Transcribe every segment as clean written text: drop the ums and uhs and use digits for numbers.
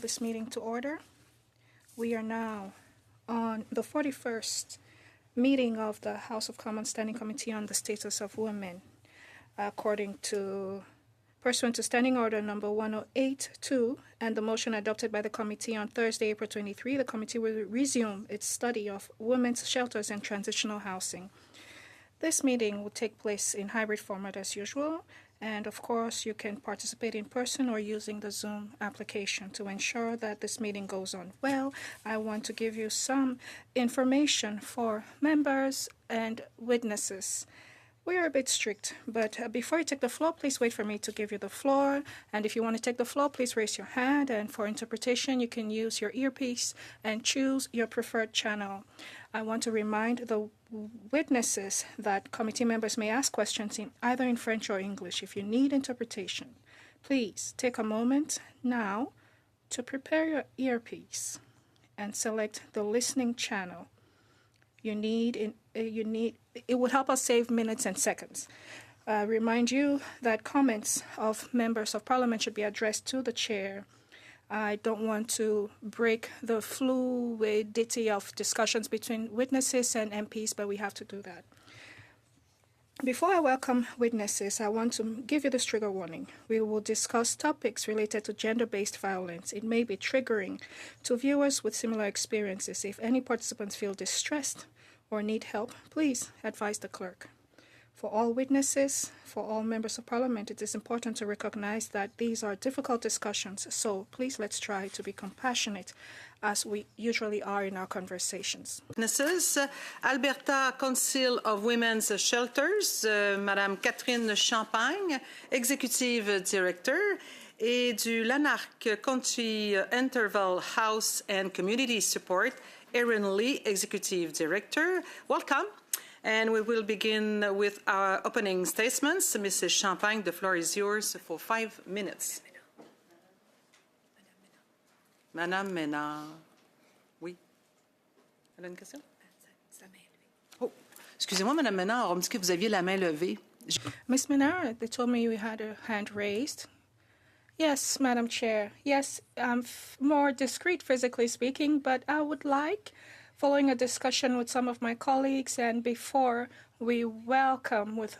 this meeting to order. We are now on the 41st meeting of the House of Commons Standing Committee on the Status of Women. Pursuant to Standing Order number 1082 and the motion adopted by the committee on Thursday, April 23, the committee will resume its study of women's shelters and transitional housing. This meeting will take place in hybrid format as usual, and of course you can participate in person or using the Zoom application. To ensure that this meeting goes on well, I want to give you some information for members and witnesses. We are a bit strict, but before you take the floor, please wait for me to give you the floor. And if you want to take the floor, please raise your hand. And for interpretation, you can use your earpiece and choose your preferred channel. I want to remind the witnesses that committee members may ask questions either in French or English. If you need interpretation, please take a moment now to prepare your earpiece and select the listening channel. It would help us save minutes and seconds. Remind you that comments of members of parliament should be addressed to the chair. I don't want to break the fluidity of discussions between witnesses and MPs, but we have to do that. Before I welcome witnesses, I want to give you this trigger warning. We will discuss topics related to gender-based violence. It may be triggering to viewers with similar experiences. If any participants feel distressed or need help, please advise the clerk. For all witnesses, for all members of parliament, it is important to recognize that these are difficult discussions, so please let's try to be compassionate as we usually are in our conversations. Witnesses, Alberta Council of Women's Shelters, Madame Catherine Champagne, Executive Director, et du Lanark Country Interval House and Community Support, Erin Lee, Executive Director. Welcome. And we will begin with our opening statements. Mrs. Champagne, the floor is yours for 5 minutes. Madame Ménard. Oui. Elle a une question? Oh, excusez-moi, Madame Ménard, on me dit que vous aviez la main levée. Ms. Ménard, they told me you had a hand raised. Yes, Madam Chair. Yes, I'm more discreet physically speaking, but I would like, following a discussion with some of my colleagues and before we welcome with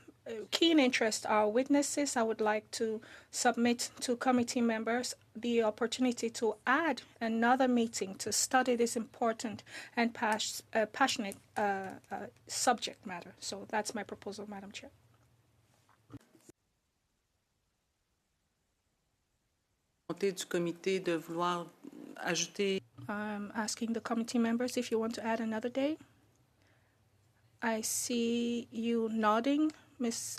keen interest our witnesses, I would like to submit to committee members the opportunity to add another meeting to study this important and passionate subject matter. So that's my proposal, Madam Chair. Du comité de vouloir ajouter. I'm asking the committee members if you want to add another day. I see you nodding, Ms.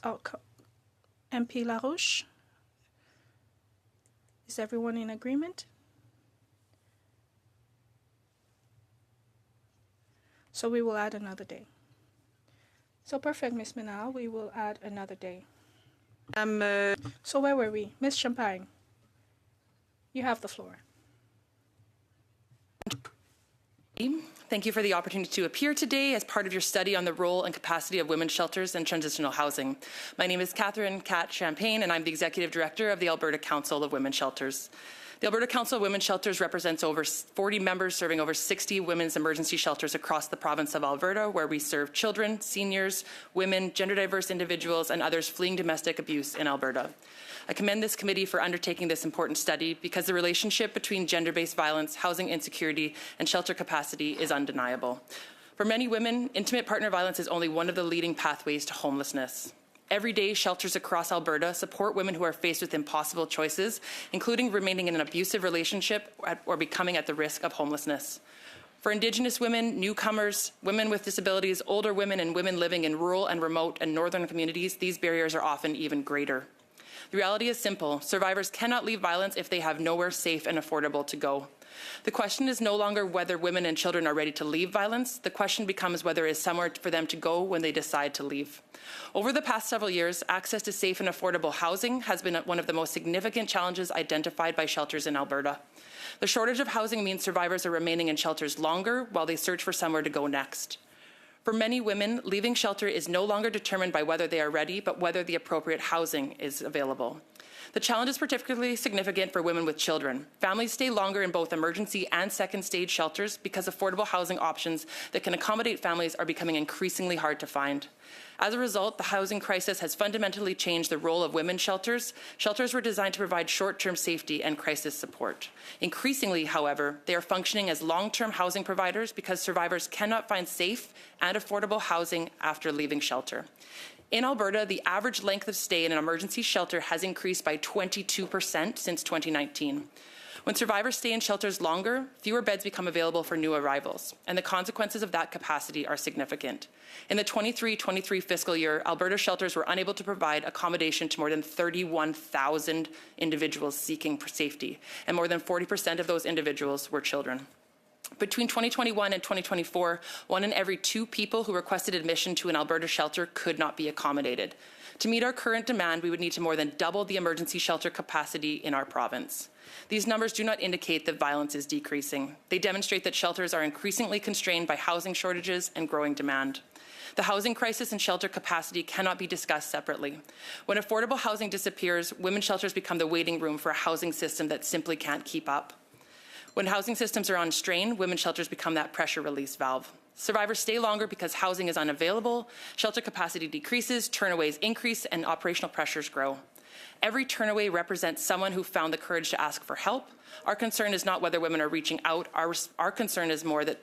MP Larouche. Is everyone in agreement? So we will add another day. So perfect, Ms. Menal, we will add another day. So where were we? Ms. Champagne, you have the floor. Thank you for the opportunity to appear today as part of your study on the role and capacity of women's shelters and transitional housing. My name is Catherine Cat Champagne, and I'm the Executive Director of the Alberta Council of Women's Shelters. The Alberta Council of Women's Shelters represents over 40 members serving over 60 women's emergency shelters across the province of Alberta, where we serve children, seniors, women, gender-diverse individuals, and others fleeing domestic abuse in Alberta. I commend this committee for undertaking this important study because the relationship between gender-based violence, housing insecurity, and shelter capacity is undeniable. For many women, intimate partner violence is only one of the leading pathways to homelessness. Every day, shelters across Alberta support women who are faced with impossible choices, including remaining in an abusive relationship or becoming at the risk of homelessness. For Indigenous women, newcomers, women with disabilities, older women, and women living in rural and remote and northern communities, these barriers are often even greater. The reality is simple. Survivors cannot leave violence if they have nowhere safe and affordable to go. The question is no longer whether women and children are ready to leave violence. The question becomes whether there is somewhere for them to go when they decide to leave. Over the past several years, access to safe and affordable housing has been one of the most significant challenges identified by shelters in Alberta. The shortage of housing means survivors are remaining in shelters longer while they search for somewhere to go next. For many women, leaving shelter is no longer determined by whether they are ready, but whether the appropriate housing is available. The challenge is particularly significant for women with children. Families stay longer in both emergency and second-stage shelters because affordable housing options that can accommodate families are becoming increasingly hard to find. As a result, the housing crisis has fundamentally changed the role of women's shelters. Shelters were designed to provide short-term safety and crisis support. Increasingly, however, they are functioning as long-term housing providers because survivors cannot find safe and affordable housing after leaving shelter. In Alberta, the average length of stay in an emergency shelter has increased by 22% since 2019. When survivors stay in shelters longer, fewer beds become available for new arrivals, and the consequences of that capacity are significant. In the 23-24 fiscal year, Alberta shelters were unable to provide accommodation to more than 31,000 individuals seeking safety, and more than 40% of those individuals were children. Between 2021 and 2024, 1 in every 2 people who requested admission to an Alberta shelter could not be accommodated. To meet our current demand, we would need to more than double the emergency shelter capacity in our province. These numbers do not indicate that violence is decreasing. They demonstrate that shelters are increasingly constrained by housing shortages and growing demand. The housing crisis and shelter capacity cannot be discussed separately. When affordable housing disappears, women's shelters become the waiting room for a housing system that simply can't keep up. When housing systems are on strain, women's shelters become that pressure release valve. Survivors stay longer because housing is unavailable, shelter capacity decreases, turnaways increase, and operational pressures grow. Every turnaway represents someone who found the courage to ask for help. Our concern is not whether women are reaching out. Our concern is more that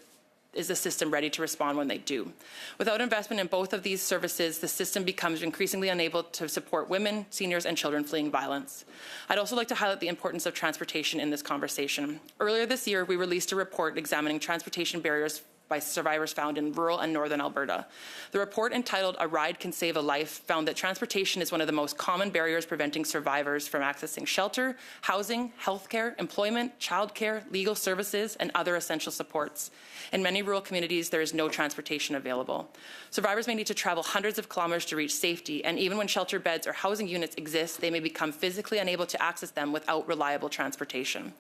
is the system ready to respond when they do? Without investment in both of these services, the system becomes increasingly unable to support women, seniors, and children fleeing violence. I'd also like to highlight the importance of transportation in this conversation. Earlier this year, we released a report examining transportation barriers by survivors found in rural and northern Alberta. The report, entitled "A Ride Can Save a Life," found that transportation is one of the most common barriers preventing survivors from accessing shelter, housing, healthcare, employment, childcare, legal services, and other essential supports. In many rural communities, there is no transportation available. Survivors may need to travel hundreds of kilometers to reach safety, and even when shelter beds or housing units exist, they may become physically unable to access them without reliable transportation.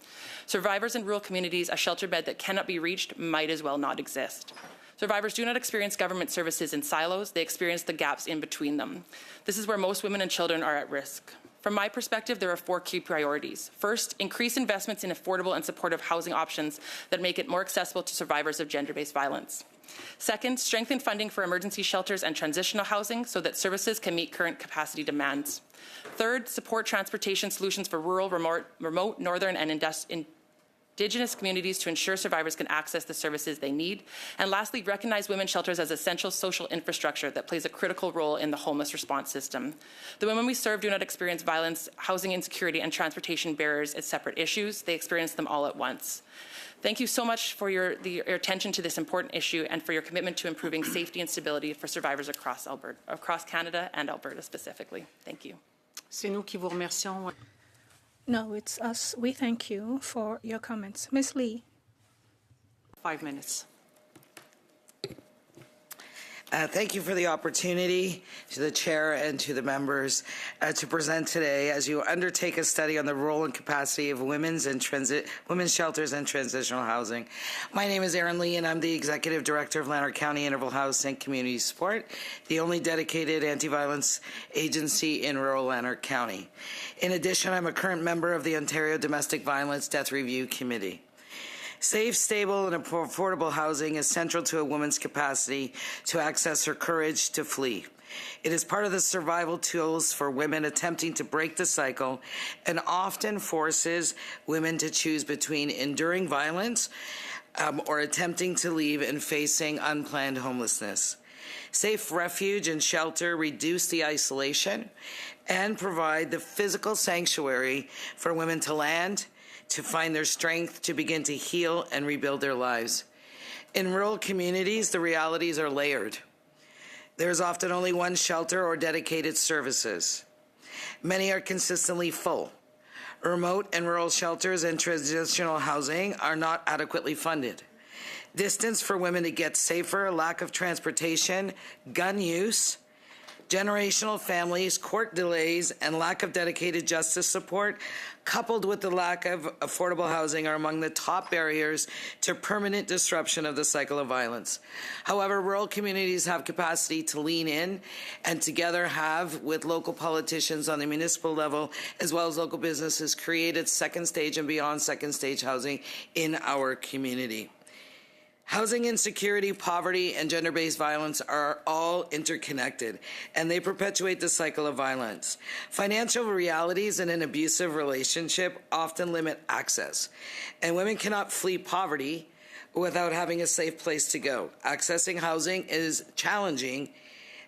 Survivors in rural communities, a shelter bed that cannot be reached might as well not exist. Survivors do not experience government services in silos, they experience the gaps in between them. This is where most women and children are at risk. From my perspective, there are 4 key priorities. First, increase investments in affordable and supportive housing options that make it more accessible to survivors of gender-based violence. Second, strengthen funding for emergency shelters and transitional housing so that services can meet current capacity demands. Third, support transportation solutions for rural, remote northern, and Indigenous communities to ensure survivors can access the services they need. And lastly, recognize women's shelters as essential social infrastructure that plays a critical role in the homeless response system. The women we serve do not experience violence, housing insecurity, and transportation barriers as separate issues. They experience them all at once. Thank you so much for your attention to this important issue and for your commitment to improving safety and stability for survivors across Canada and Alberta specifically. Thank you. C'est nous qui vous remercions. No, it's us. We thank you for your comments. Ms. Lee. 5 minutes. Thank you for the opportunity to the chair and to the members to present today as you undertake a study on the role and capacity of women's shelters and transitional housing. My name is Erin Lee, and I'm the Executive Director of Lanark County Interval House and Community Support, the only dedicated anti-violence agency in rural Lanark County. In addition, I'm a current member of the Ontario Domestic Violence Death Review Committee. Safe, stable, and affordable housing is central to a woman's capacity to access her courage to flee. It is part of the survival tools for women attempting to break the cycle and often forces women to choose between enduring violence or attempting to leave and facing unplanned homelessness. Safe refuge and shelter reduce the isolation and provide the physical sanctuary for women to land, to find their strength to begin to heal and rebuild their lives. In rural communities, the realities are layered. There's often only one shelter or dedicated services. Many are consistently full. Remote and rural shelters and transitional housing are not adequately funded. Distance for women to get safer, lack of transportation, gun use, Generational families, court delays, and lack of dedicated justice support, coupled with the lack of affordable housing, are among the top barriers to permanent disruption of the cycle of violence. However, rural communities have capacity to lean in and together have, with local politicians on the municipal level, as well as local businesses, created second stage and beyond second stage housing in our community. Housing insecurity, poverty, and gender-based violence are all interconnected, and they perpetuate the cycle of violence. Financial realities in an abusive relationship often limit access, and women cannot flee poverty without having a safe place to go. Accessing housing is challenging,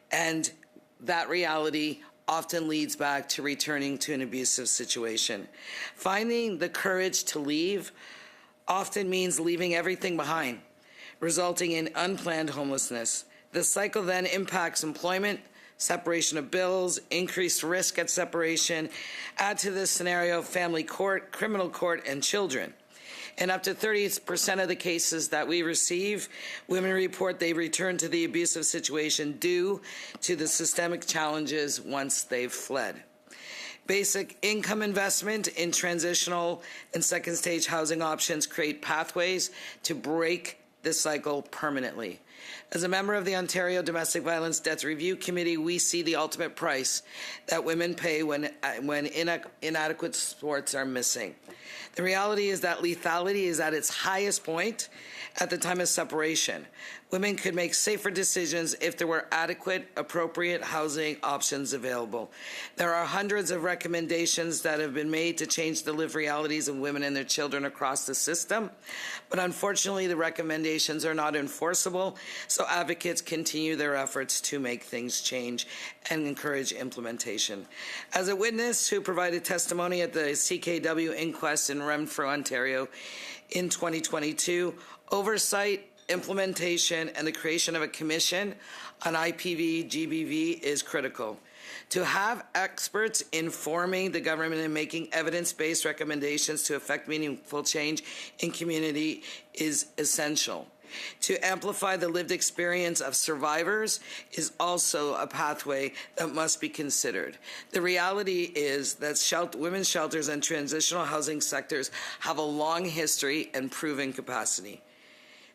and that reality often leads back to returning to an abusive situation. Finding the courage to leave often means leaving everything behind, resulting in unplanned homelessness. The cycle then impacts employment, separation of bills, increased risk at separation. Add to this scenario family court, criminal court, and children. In up to 30% of the cases that we receive, women report they return to the abusive situation due to the systemic challenges once they've fled. Basic income investment in transitional and second stage housing options create pathways to break this cycle permanently. As a member of the Ontario Domestic Violence Death Review Committee, we see the ultimate price that women pay when inadequate supports are missing. The reality is that lethality is at its highest point at the time of separation. Women could make safer decisions if there were adequate, appropriate housing options available. There are hundreds of recommendations that have been made to change the lived realities of women and their children across the system, but unfortunately the recommendations are not enforceable, so advocates continue their efforts to make things change and encourage implementation. As a witness who provided testimony at the CKW inquest in Renfrew, Ontario in 2022, oversight, implementation, and the creation of a commission on IPV, GBV is critical. To have experts informing the government and making evidence-based recommendations to effect meaningful change in community is essential. To amplify the lived experience of survivors is also a pathway that must be considered. The reality is that women's shelters and transitional housing sectors have a long history and proven capacity.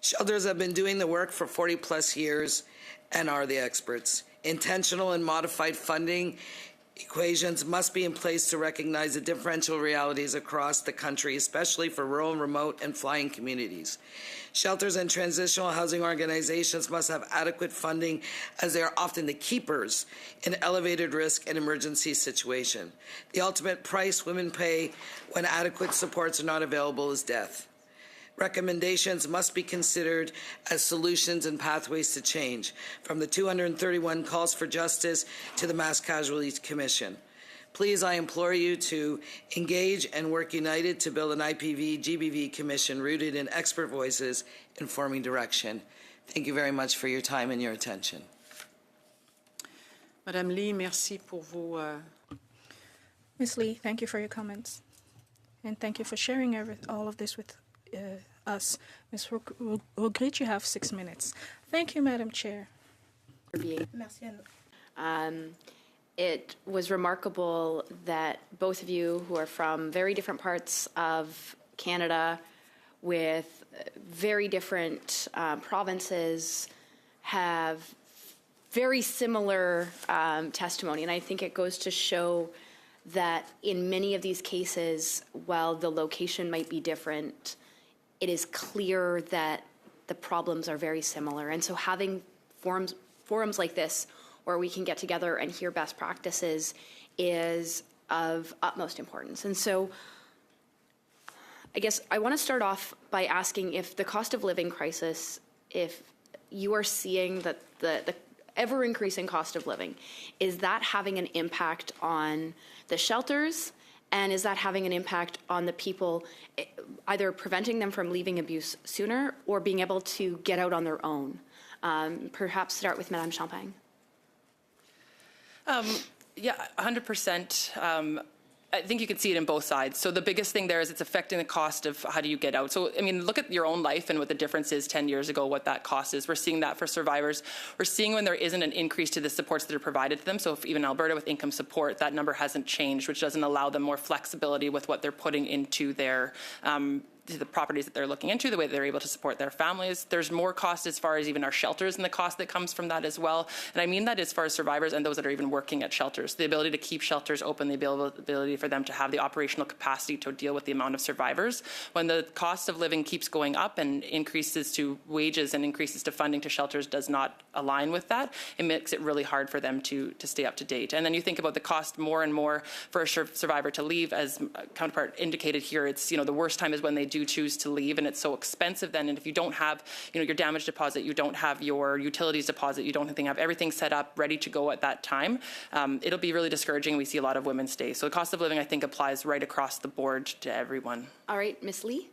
Shelters have been doing the work for 40-plus years and are the experts. Intentional and modified funding equations must be in place to recognize the differential realities across the country, especially for rural, remote, and flying communities. Shelters and transitional housing organizations must have adequate funding, as they are often the keepers in elevated risk and emergency situation. The ultimate price women pay when adequate supports are not available is death. Recommendations must be considered as solutions and pathways to change, from the 231 calls for justice to the Mass Casualties Commission. Please, I implore you to engage and work united to build an IPV, GBV commission rooted in expert voices informing direction. Thank you very much for your time and your attention. Madame Lee, merci pour vos... Ms. Lee, thank you for your comments. And thank you for sharing all of this with us. Ms. Rogrit, you have 6 minutes. Thank you, Madam Chair. It was remarkable that both of you, who are from very different parts of Canada with very different provinces, have very similar testimony. And I think it goes to show that in many of these cases, while the location might be different, it is clear that the problems are very similar. And so having forums like this where we can get together and hear best practices is of utmost importance. And so I guess I want to start off by asking if the cost of living crisis, if you are seeing that the ever-increasing cost of living, is that having an impact on the shelters? And is that having an impact on the people, either preventing them from leaving abuse sooner or being able to get out on their own? Perhaps start with Madame Champagne. Yeah, 100%. I think you can see it in both sides. So the biggest thing there is it's affecting the cost of how do you get out. So, I mean, look at your own life and what the difference is 10 years ago, what that cost is. We're seeing that for survivors. We're seeing when there isn't an increase to the supports that are provided to them. So if even Alberta with income support, that number hasn't changed, which doesn't allow them more flexibility with what they're putting into their to the properties that they're looking into, the way that they're able to support their families. There's more cost as far as even our shelters and the cost that comes from that as well. And I mean that as far as survivors and those that are even working at shelters. The ability to keep shelters open, the ability for them to have the operational capacity to deal with the amount of survivors. When the cost of living keeps going up and increases to wages and increases to funding to shelters does not align with that, it makes it really hard for them to stay up to date. And then you think about the cost more and more for a survivor to leave. As counterpart indicated here, it's, the worst time is when they do choose to leave, and it's so expensive then. And if you don't have, your damage deposit, you don't have your utilities deposit, you don't have everything set up, ready to go at that time, it'll be really discouraging. We see a lot of women stay. So the cost of living, I think, applies right across the board to everyone. All right, Ms. Lee?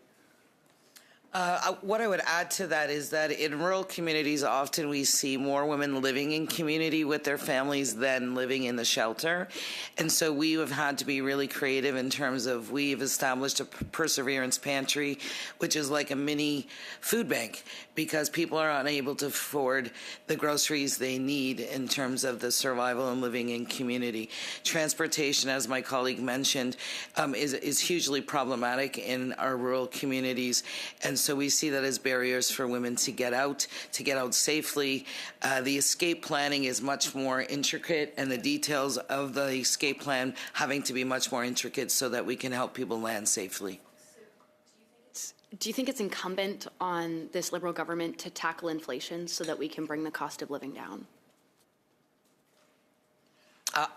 What I would add to that is that in rural communities, often we see more women living in community with their families than living in the shelter. And so we have had to be really creative in terms of we've established a Perseverance Pantry, which is like a mini food bank, because people are unable to afford the groceries they need in terms of the survival and living in community. Transportation, as my colleague mentioned, is hugely problematic in our rural communities. And so we see that as barriers for women to get out safely. The escape planning is much more intricate, and the details of the escape plan having to be much more intricate so that we can help people land safely. Do you think it's incumbent on this Liberal government to tackle inflation so that we can bring the cost of living down?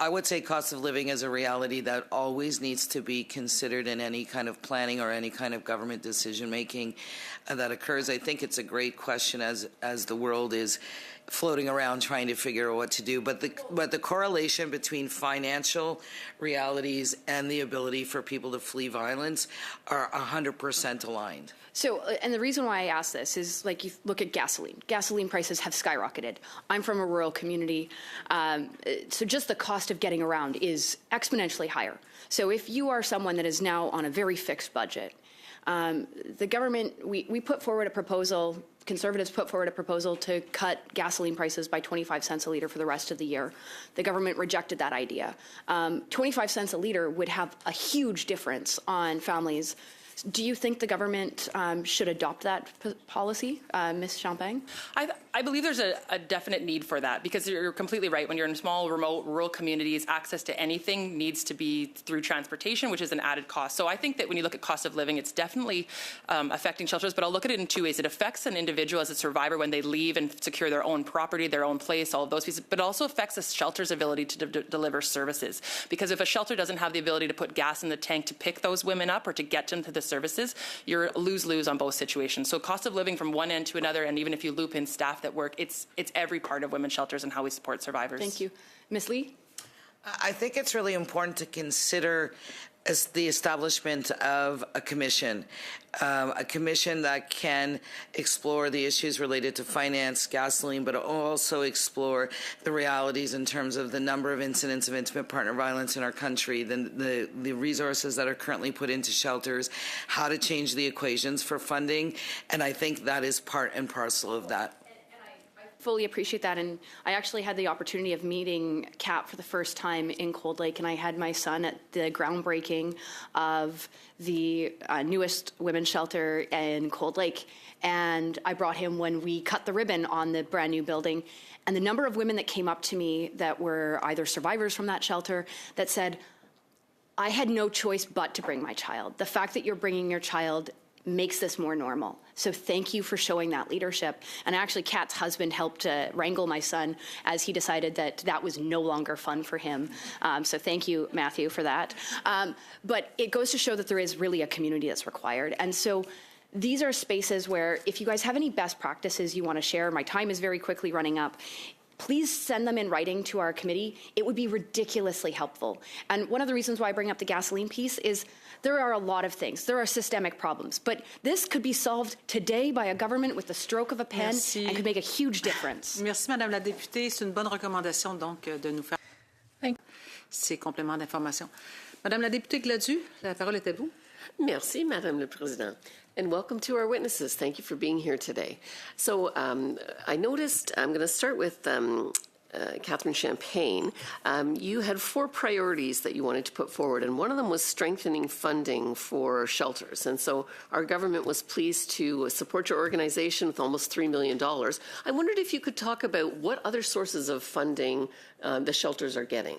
I would say cost of living is a reality that always needs to be considered in any kind of planning or any kind of government decision making that occurs. I think it's a great question as the world is floating around trying to figure out what to do. But the correlation between financial realities and the ability for people to flee violence are 100% aligned. So, and the reason why I ask this is, like, you look at gasoline. Gasoline prices have skyrocketed. I'm from a rural community, so just the cost of getting around is exponentially higher. So if you are someone that is now on a very fixed budget, the government, we put forward a proposal, Conservatives put forward a proposal to cut gasoline prices by 25 cents a litre for the rest of the year. The government rejected that idea. 25 cents a litre would have a huge difference on families. Do you think the government should adopt that policy, Ms. Champagne? I believe there's a definite need for that, because you're completely right. When you're in small, remote, rural communities, access to anything needs to be through transportation, which is an added cost. So I think that when you look at cost of living, it's definitely affecting shelters, but I'll look at it in two ways. It affects an individual as a survivor when they leave and secure their own property, their own place, all of those pieces, but it also affects a shelter's ability to deliver services. Because if a shelter doesn't have the ability to put gas in the tank to pick those women up or to get them to the services, you're lose-lose on both situations. So cost of living from one end to another, and even if you loop in staff that work, it's every part of women's shelters and how we support survivors. Thank you. Ms. Lee? I think it's really important to consider the establishment of a commission that can explore the issues related to finance, gasoline, but also explore the realities in terms of the number of incidents of intimate partner violence in our country, the resources that are currently put into shelters, how to change the equations for funding, and I think that is part and parcel of that. Fully appreciate that, and I actually had the opportunity of meeting CAP for the first time in Cold Lake, and I had my son at the groundbreaking of the newest women's shelter in Cold Lake, and I brought him when we cut the ribbon on the brand new building, and the number of women that came up to me that were either survivors from that shelter that said, I had no choice but to bring my child. The fact that you're bringing your child makes this more normal. So thank you for showing that leadership. And actually, Kat's husband helped wrangle my son as he decided that that was no longer fun for him. So thank you, Matthew, for that. But it goes to show that there is really a community that's required. And so these are spaces where if you guys have any best practices you want to share, my time is very quickly running up, please send them in writing to our committee. It would be ridiculously helpful. And one of the reasons why I bring up the gasoline piece is there are a lot of things. There are systemic problems. But this could be solved today by a government with the stroke of a pen and could make a huge difference. Merci, Madame la députée. C'est une bonne recommandation, donc, de nous faire. ces compléments d'information. Madame la députée Gladu, la parole est à vous. Merci, Madame le Président. And welcome to our witnesses. Thank you for being here today. So I noticed, I'm going to start with Catherine Champagne. You had 4 priorities that you wanted to put forward, and one of them was strengthening funding for shelters. And so our government was pleased to support your organization with almost $3 million. I wondered if you could talk about what other sources of funding the shelters are getting.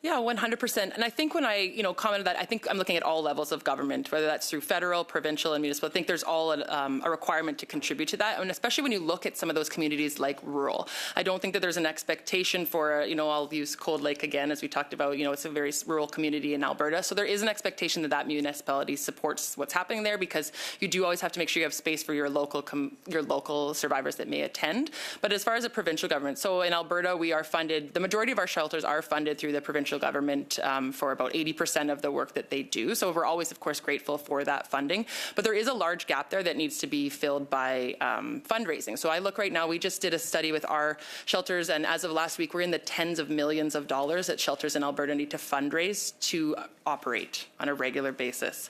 Yeah, 100%. And I think when I, commented that, I think I'm looking at all levels of government, whether that's through federal, provincial, and municipal. I think there's all a requirement to contribute to that, and especially when you look at some of those communities like rural. I don't think that there's an expectation for, I'll use Cold Lake again, as we talked about. It's a very rural community in Alberta, so there is an expectation that that municipality supports what's happening there, because you do always have to make sure you have space for your local survivors that may attend. But as far as a provincial government, so in Alberta, we are funded. The majority of our shelters are funded through the provincial government for about 80% of the work that they do. So we're always, of course, grateful for that funding. But there is a large gap there that needs to be filled by fundraising. So I look right now, we just did a study with our shelters, and as of last week, we're in the tens of millions of dollars that shelters in Alberta need to fundraise to operate on a regular basis.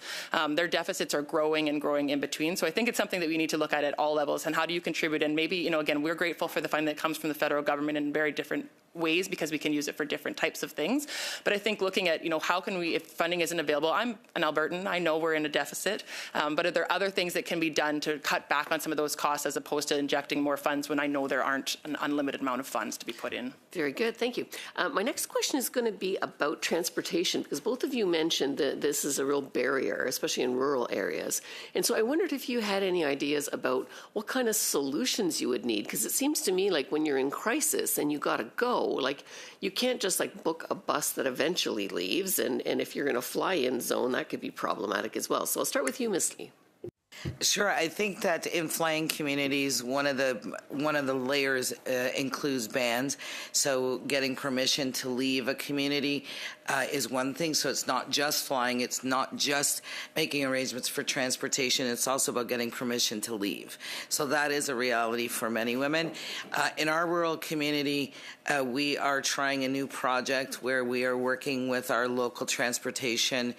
Their deficits are growing and growing in between. So I think it's something that we need to look at all levels. And how do you contribute? And maybe, again, we're grateful for the funding that comes from the federal government in very different ways, because we can use it for different types of things. But I think looking at, how can we, if funding isn't available, I'm an Albertan, I know we're in a deficit, but are there other things that can be done to cut back on some of those costs as opposed to injecting more funds when I know there aren't an unlimited amount of funds to be put in? Very good, thank you. My next question is going to be about transportation, because both of you mentioned that this is a real barrier, especially in rural areas. And so I wondered if you had any ideas about what kind of solutions you would need, because it seems to me like when you're in crisis and you got to go, like you can't just book a bus that eventually leaves, and if you're in a fly-in zone, that could be problematic as well. So I'll start with you, Ms. Lee. Sure. I think that in flying communities, one of the layers includes bans. So getting permission to leave a community is one thing. So it's not just flying. It's not just making arrangements for transportation. It's also about getting permission to leave. So that is a reality for many women. In our rural community, we are trying a new project where we are working with our local transportation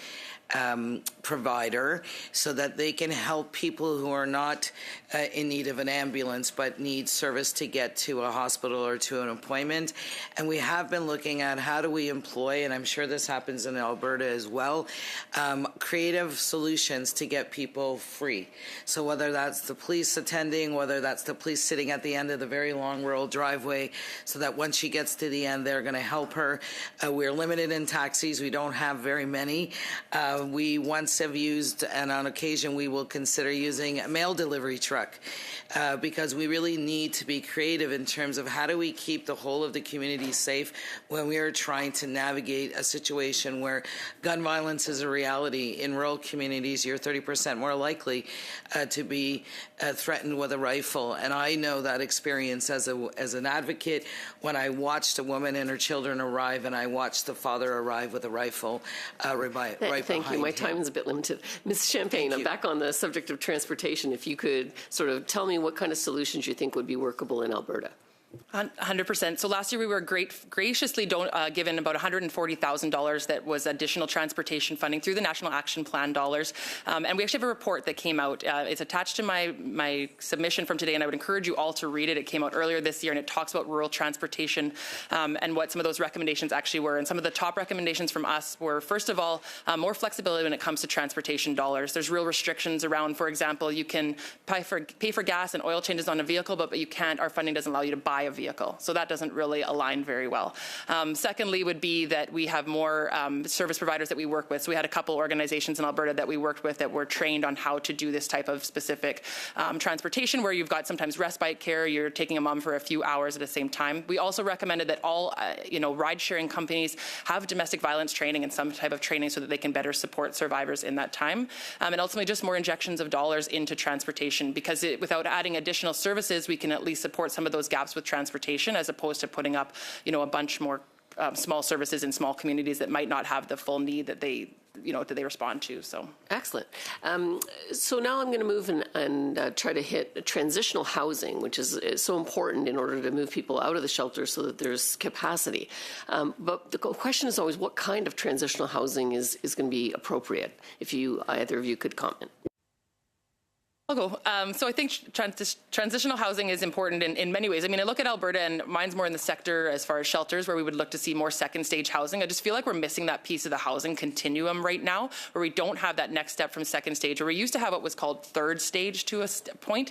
provider so that they can help people who are not in need of an ambulance but need service to get to a hospital or to an appointment. And we have been looking at how do we employ, and I'm sure this happens in Alberta as well, creative solutions to get people free. So whether that's the police attending, whether that's the police sitting at the end of the very long rural driveway so that once she gets to the end, they're going to help her. We're limited in taxis. We don't have very many. We once have used, and on occasion we will consider using, a mail delivery truck because we really need to be creative in terms of how do we keep the whole of the community safe when we are trying to navigate a situation where gun violence is a reality. In rural communities, you're 30% more likely to be threatened with a rifle. And I know that experience as an advocate when I watched a woman and her children arrive and I watched the father arrive with a rifle right behind Thank you. My time is a bit limited. Ms. Champagne, I'm back on the subject of transportation. If you could sort of tell me what kind of solutions you think would be workable in Alberta. 100%. So last year we were graciously given about $140,000 that was additional transportation funding through the National Action Plan dollars. And we actually have a report that came out. It's attached to my submission from today, and I would encourage you all to read it. It came out earlier this year, and it talks about rural transportation and what some of those recommendations actually were. And some of the top recommendations from us were, first of all, more flexibility when it comes to transportation dollars. There's real restrictions around, for example, you can pay for gas and oil changes on a vehicle, but you can't, our funding doesn't allow you to buy a vehicle. So that doesn't really align very well. Secondly would be that we have more service providers that we work with. So we had a couple organizations in Alberta that we worked with that were trained on how to do this type of specific transportation where you've got sometimes respite care, you're taking a mom for a few hours at the same time. We also recommended that all ride-sharing companies have domestic violence training and some type of training so that they can better support survivors in that time. And ultimately just more injections of dollars into transportation, because without adding additional services, we can at least support some of those gaps with transportation as opposed to putting up, a bunch more small services in small communities that might not have the full need that they that they respond to. So excellent. So now I'm going to move and try to hit transitional housing, which is so important in order to move people out of the shelter so that there's capacity. But the question is always, what kind of transitional housing is going to be appropriate? If either of you could comment. I'll go. So I think transitional housing is important in many ways. I mean, I look at Alberta, and mine's more in the sector as far as shelters, where we would look to see more second stage housing. I just feel like we're missing that piece of the housing continuum right now, where we don't have that next step from second stage, where we used to have what was called third stage to a point,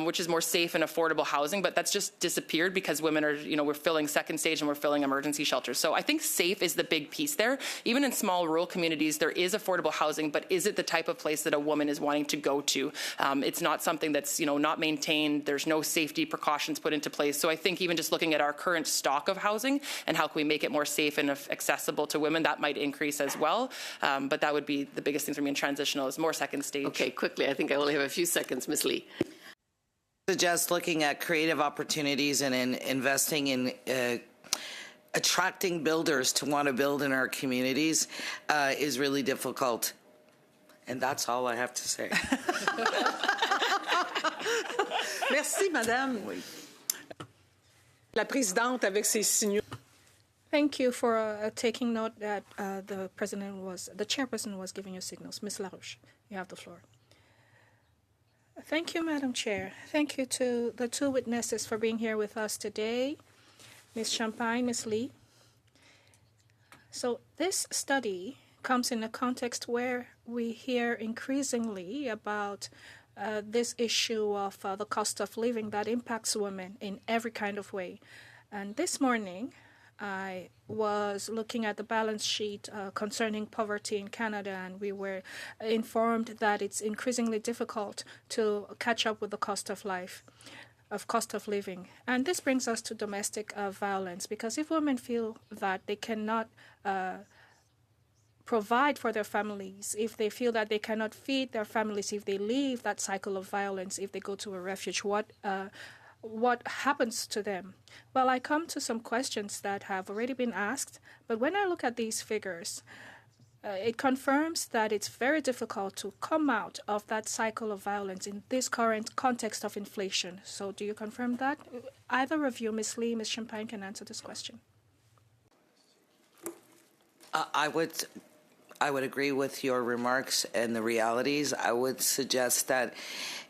which is more safe and affordable housing, but that's just disappeared because women are, we're filling second stage and we're filling emergency shelters. So I think safe is the big piece there. Even in small rural communities, there is affordable housing, but is it the type of place that a woman is wanting to go to? It's not something that's, not maintained. There's no safety precautions put into place. So I think even just looking at our current stock of housing and how can we make it more safe and accessible to women, that might increase as well. But that would be the biggest thing for me in transitional is more second stage. Okay, quickly. I think I only have a few seconds, Ms. Lee. Suggest looking at creative opportunities and in investing in attracting builders to want to build in our communities is really difficult. And that's all I have to say. Merci, Madame. Oui. La présidente avec ses signaux. Thank you for taking note that the chairperson was giving you signals. Ms. LaRouche, you have the floor. Thank you, Madam Chair. Thank you to the two witnesses for being here with us today, Ms. Champagne, Ms. Lee. So this study comes in a context where we hear increasingly about this issue of the cost of living that impacts women in every kind of way. And this morning, I was looking at the balance sheet concerning poverty in Canada, and we were informed that it's increasingly difficult to catch up with the cost of living. And this brings us to domestic violence, because if women feel that they cannot provide for their families, if they feel that they cannot feed their families, if they leave that cycle of violence, if they go to a refuge, what happens to them? Well, I come to some questions that have already been asked, but when I look at these figures, it confirms that it's very difficult to come out of that cycle of violence in this current context of inflation. So do you confirm that? Either of you, Ms. Lee, Ms. Champagne, can answer this question. I would agree with your remarks and the realities. I would suggest that,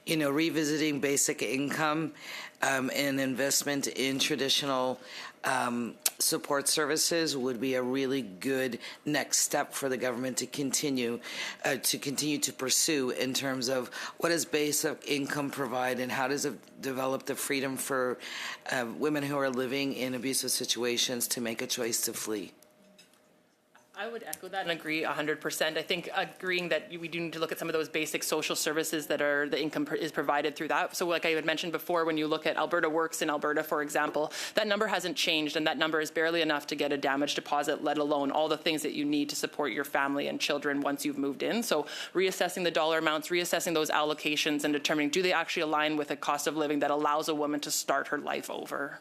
revisiting basic income and investment in traditional support services would be a really good next step for the government to continue to pursue in terms of what does basic income provide and how does it develop the freedom for women who are living in abusive situations to make a choice to flee. I would echo that and agree 100%. I think agreeing that we do need to look at some of those basic social services that the income is provided through that. So like I had mentioned before, when you look at Alberta Works in Alberta, for example, that number hasn't changed, and that number is barely enough to get a damage deposit, let alone all the things that you need to support your family and children once you've moved in. So reassessing the dollar amounts, reassessing those allocations, and determining, do they actually align with a cost of living that allows a woman to start her life over?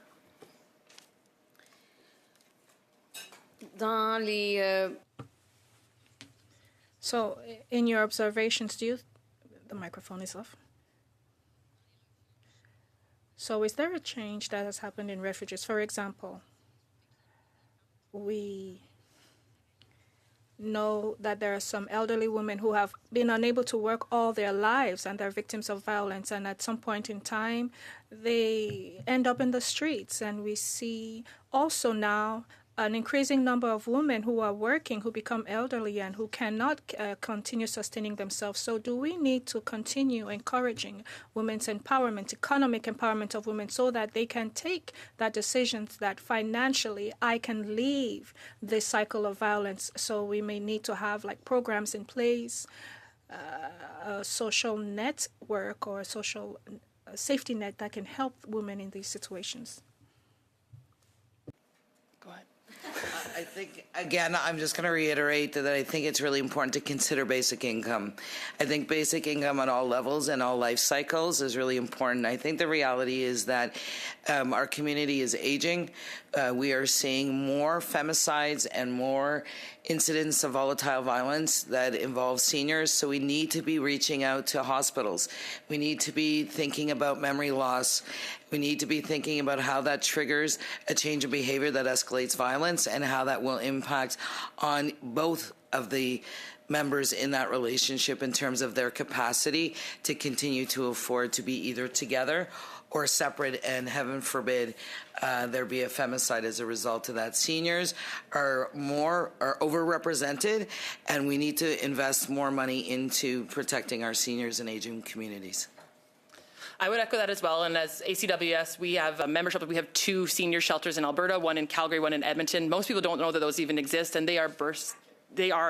So, in your observations, the microphone is off. So, is there a change that has happened in refuges? For example, we know that there are some elderly women who have been unable to work all their lives and they're victims of violence, and at some point in time, they end up in the streets. And we see also now an increasing number of women who are working, who become elderly and who cannot continue sustaining themselves. So do we need to continue encouraging women's empowerment, economic empowerment of women, so that they can take that decision that financially I can leave this cycle of violence? So we may need to have programs in place, a social network or a social safety net that can help women in these situations. Go ahead. I think, again, I'm just going to reiterate that I think it's really important to consider basic income. I think basic income on all levels and all life cycles is really important. I think the reality is that our community is aging. We are seeing more femicides and more incidents of volatile violence that involve seniors, so we need to be reaching out to hospitals. We need to be thinking about memory loss. We need to be thinking about how that triggers a change in behavior that escalates violence and how that will impact on both of the members in that relationship in terms of their capacity to continue to afford to be either together or separate, and heaven forbid there be a femicide as a result of that. Seniors are overrepresented, and we need to invest more money into protecting our seniors and aging communities. I would echo that as well. And as ACWS, we have a membership. We have 2 senior shelters in Alberta, one in Calgary, one in Edmonton. Most people don't know that those even exist, and they are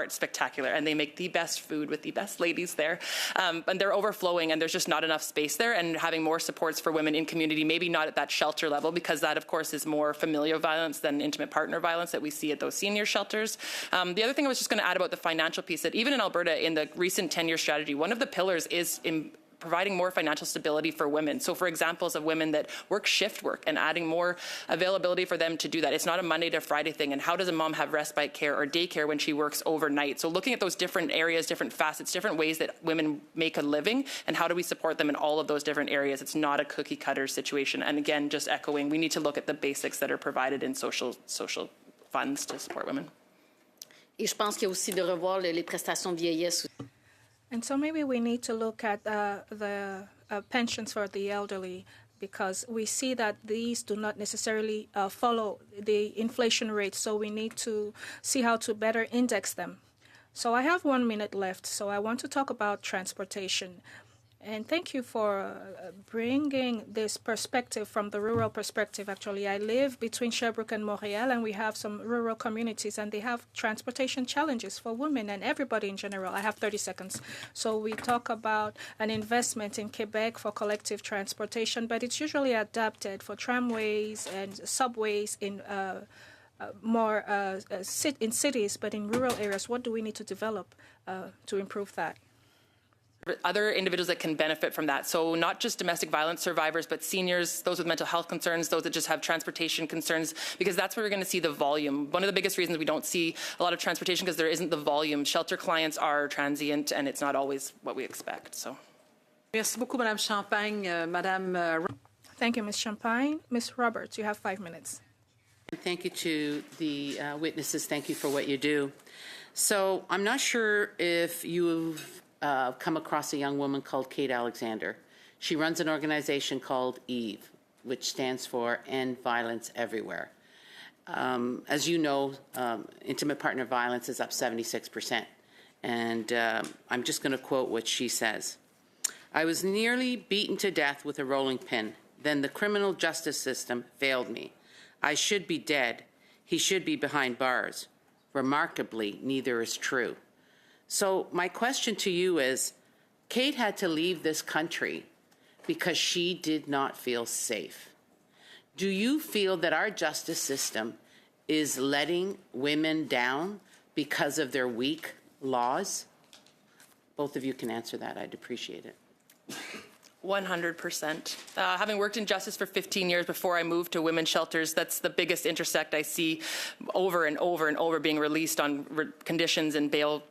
spectacular, and they make the best food with the best ladies there. And they're overflowing, and there's just not enough space there. And having more supports for women in community, maybe not at that shelter level, because that, of course, is more familial violence than intimate partner violence that we see at those senior shelters. The other thing I was just going to add about the financial piece, that even in Alberta, in the recent 10-year strategy, one of the pillars is providing more financial stability for women. So for examples of women that work shift work and adding more availability for them to do that. It's not a Monday to Friday thing. And how does a mom have respite care or daycare when she works overnight? So looking at those different areas, different facets, different ways that women make a living, and how do we support them in all of those different areas? It's not a cookie cutter situation. And again, just echoing, we need to look at the basics that are provided in social funds to support women. Et je pense qu'il y a aussi de revoir les prestations vieillesse. And so maybe we need to look at the pensions for the elderly, because we see that these do not necessarily follow the inflation rate. So we need to see how to better index them. So I have 1 minute left. So I want to talk about transportation. And thank you for bringing this perspective from the rural perspective. Actually, I live between Sherbrooke and Montreal, and we have some rural communities, and they have transportation challenges for women and everybody in general. I have 30 seconds. So we talk about an investment in Quebec for collective transportation, but it's usually adapted for tramways and subways in in cities, but in rural areas. What do we need to develop to improve that? Other individuals that can benefit from that. So not just domestic violence survivors, but seniors, those with mental health concerns, those that just have transportation concerns, because that's where we're going to see the volume. One of the biggest reasons we don't see a lot of transportation because there isn't the volume. Shelter clients are transient, and it's not always what we expect. So. Merci beaucoup, Madame Champagne. Thank you, Ms. Champagne. Ms. Roberts, you have 5 minutes. Thank you to the witnesses. Thank you for what you do. So I'm not sure if you've come across a young woman called Kate Alexander. She runs an organization called EVE, which stands for End Violence Everywhere. As you know, intimate partner violence is up 76%. And I'm just going to quote what she says. I was nearly beaten to death with a rolling pin. Then the criminal justice system failed me. I should be dead. He should be behind bars. Remarkably, neither is true. So my question to you is, Kate had to leave this country because she did not feel safe. Do you feel that our justice system is letting women down because of their weak laws? Both of you can answer that. I'd appreciate it. 100%. Having worked in justice for 15 years before I moved to women's shelters, that's the biggest intersect I see over and over and over, being released on conditions and bail,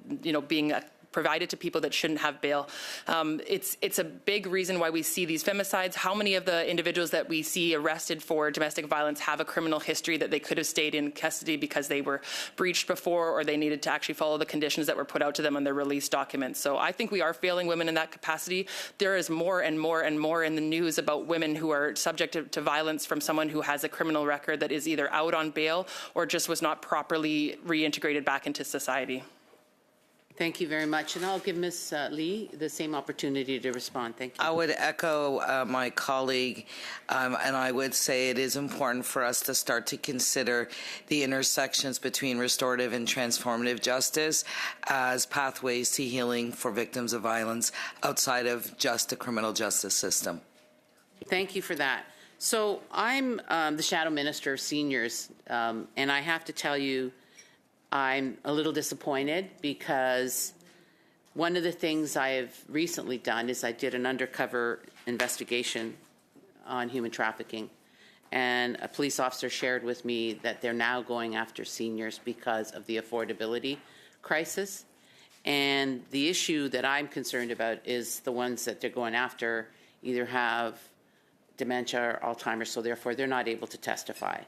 being provided to people that shouldn't have bail. It's a big reason why we see these femicides. How many of the individuals that we see arrested for domestic violence have a criminal history that they could have stayed in custody because they were breached before, or they needed to actually follow the conditions that were put out to them on their release documents? So I think we are failing women in that capacity. There is more and more and more in the news about women who are subject to violence from someone who has a criminal record that is either out on bail or just was not properly reintegrated back into society. Thank you very much. And I'll give Ms. Lee the same opportunity to respond. Thank you. I would echo my colleague, and I would say it is important for us to start to consider the intersections between restorative and transformative justice as pathways to healing for victims of violence outside of just the criminal justice system. Thank you for that. So I'm the Shadow Minister of Seniors, and I have to tell you, I'm a little disappointed because one of the things I've recently done is I did an undercover investigation on human trafficking, and a police officer shared with me that they're now going after seniors because of the affordability crisis. And the issue that I'm concerned about is the ones that they're going after either have dementia or Alzheimer's, so therefore they're not able to testify.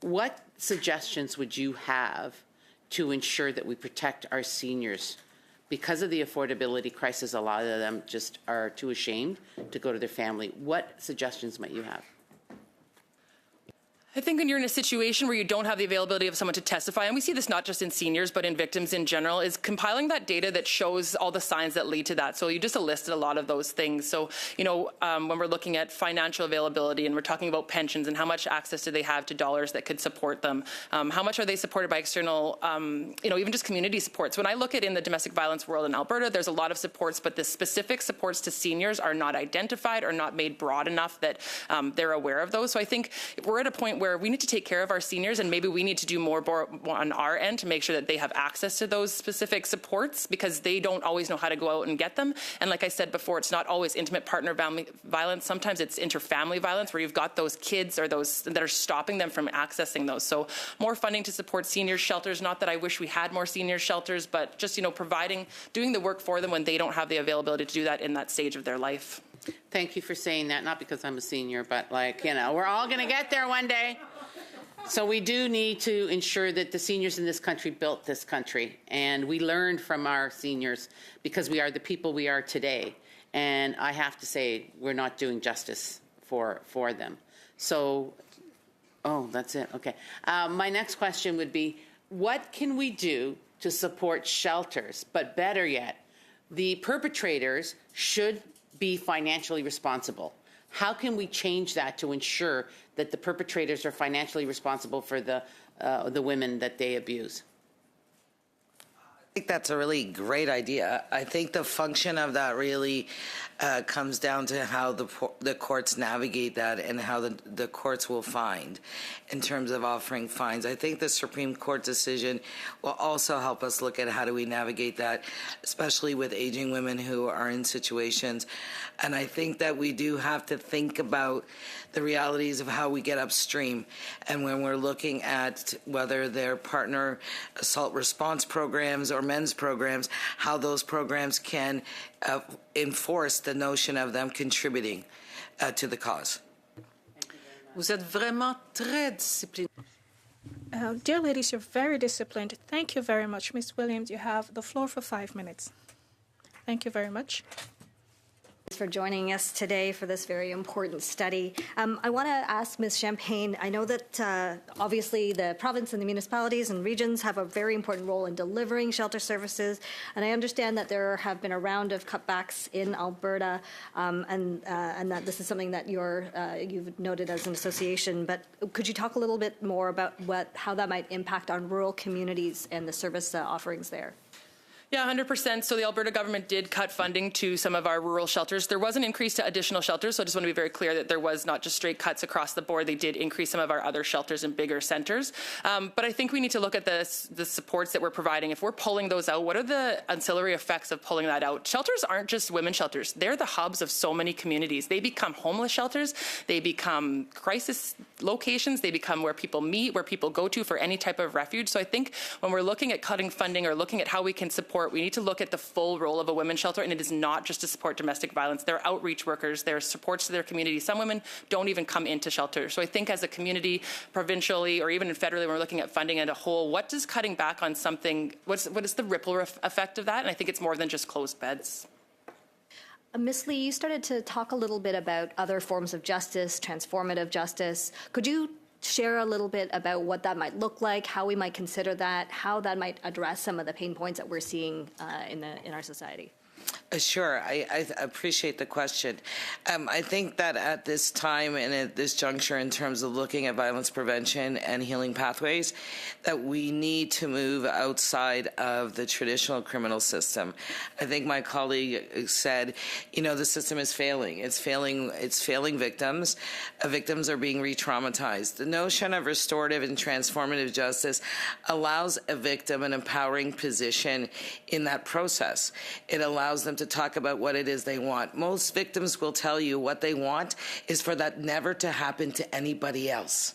What suggestions would you have to ensure that we protect our seniors? Because of the affordability crisis, a lot of them just are too ashamed to go to their family. What suggestions might you have? I think when you're in a situation where you don't have the availability of someone to testify, and we see this not just in seniors, but in victims in general, is compiling that data that shows all the signs that lead to that. So you just listed a lot of those things. So, when we're looking at financial availability and we're talking about pensions and how much access do they have to dollars that could support them, how much are they supported by external, even just community supports. When I look at in the domestic violence world in Alberta, there's a lot of supports, but the specific supports to seniors are not identified or not made broad enough that they're aware of those. So I think we're at a point where we need to take care of our seniors, and maybe we need to do more on our end to make sure that they have access to those specific supports, because they don't always know how to go out and get them. And like I said before, it's not always intimate partner violence. Sometimes it's interfamily violence where you've got those kids or those that are stopping them from accessing those. So more funding to support senior shelters. Not that I wish we had more senior shelters, but just, doing the work for them when they don't have the availability to do that in that stage of their life. Thank you for saying that, not because I'm a senior, but we're all going to get there one day. So we do need to ensure that the seniors in this country built this country, and we learned from our seniors because we are the people we are today. And I have to say, we're not doing justice for them. So, that's it. Okay. My next question would be, what can we do to support shelters? But better yet, the perpetrators should be financially responsible. How can we change that to ensure that the perpetrators are financially responsible for the women that they abuse? I think that's a really great idea. I think the function of that really comes down to how the courts navigate that and how the courts will find in terms of offering fines. I think the Supreme Court decision will also help us look at how do we navigate that, especially with aging women who are in situations. And I think that we do have to think about the realities of how we get upstream. And when we're looking at whether they're partner assault response programs or men's programs, how those programs can enforce the notion of them contributing to the cause. Vous êtes vraiment très discipliné. Dear ladies, you're very disciplined. Thank you very much. Ms. Williams, you have the floor for 5 minutes. Thank you very much. For joining us today for this very important study. I want to ask Ms. Champagne, I know that obviously the province and the municipalities and regions have a very important role in delivering shelter services, and I understand that there have been a round of cutbacks in Alberta, and that this is something that you've noted as an association, but could you talk a little bit more about how that might impact on rural communities and the service offerings there? Yeah, 100%. So the Alberta government did cut funding to some of our rural shelters. There was an increase to additional shelters, so I just want to be very clear that there was not just straight cuts across the board. They did increase some of our other shelters in bigger centres. But I think we need to look at the supports that we're providing. If we're pulling those out, what are the ancillary effects of pulling that out? Shelters aren't just women's shelters. They're the hubs of so many communities. They become homeless shelters. They become crisis locations. They become where people meet, where people go to for any type of refuge. So I think when we're looking at cutting funding or looking at how we can support, we need to look at the full role of a women's shelter, and it is not just to support domestic violence. They're outreach workers. They're supports to their community. Some women don't even come into shelter. So I think as a community, provincially, or even federally, when we're looking at funding as a whole, what does cutting back on something, what is the ripple effect of that? And I think it's more than just closed beds. Ms. Lee, you started to talk a little bit about other forms of justice, transformative justice. Could you share a little bit about what that might look like, how we might consider that, how that might address some of the pain points that we're seeing in our society? Sure, I appreciate the question. I think that at this time and at this juncture, in terms of looking at violence prevention and healing pathways, that we need to move outside of the traditional criminal system. I think my colleague said, you know, the system is failing. It's failing victims. Victims are being re-traumatized. The notion of restorative and transformative justice allows a victim an empowering position in that process. It allows them to talk about what it is they want. Most victims will tell you what they want is for that never to happen to anybody else.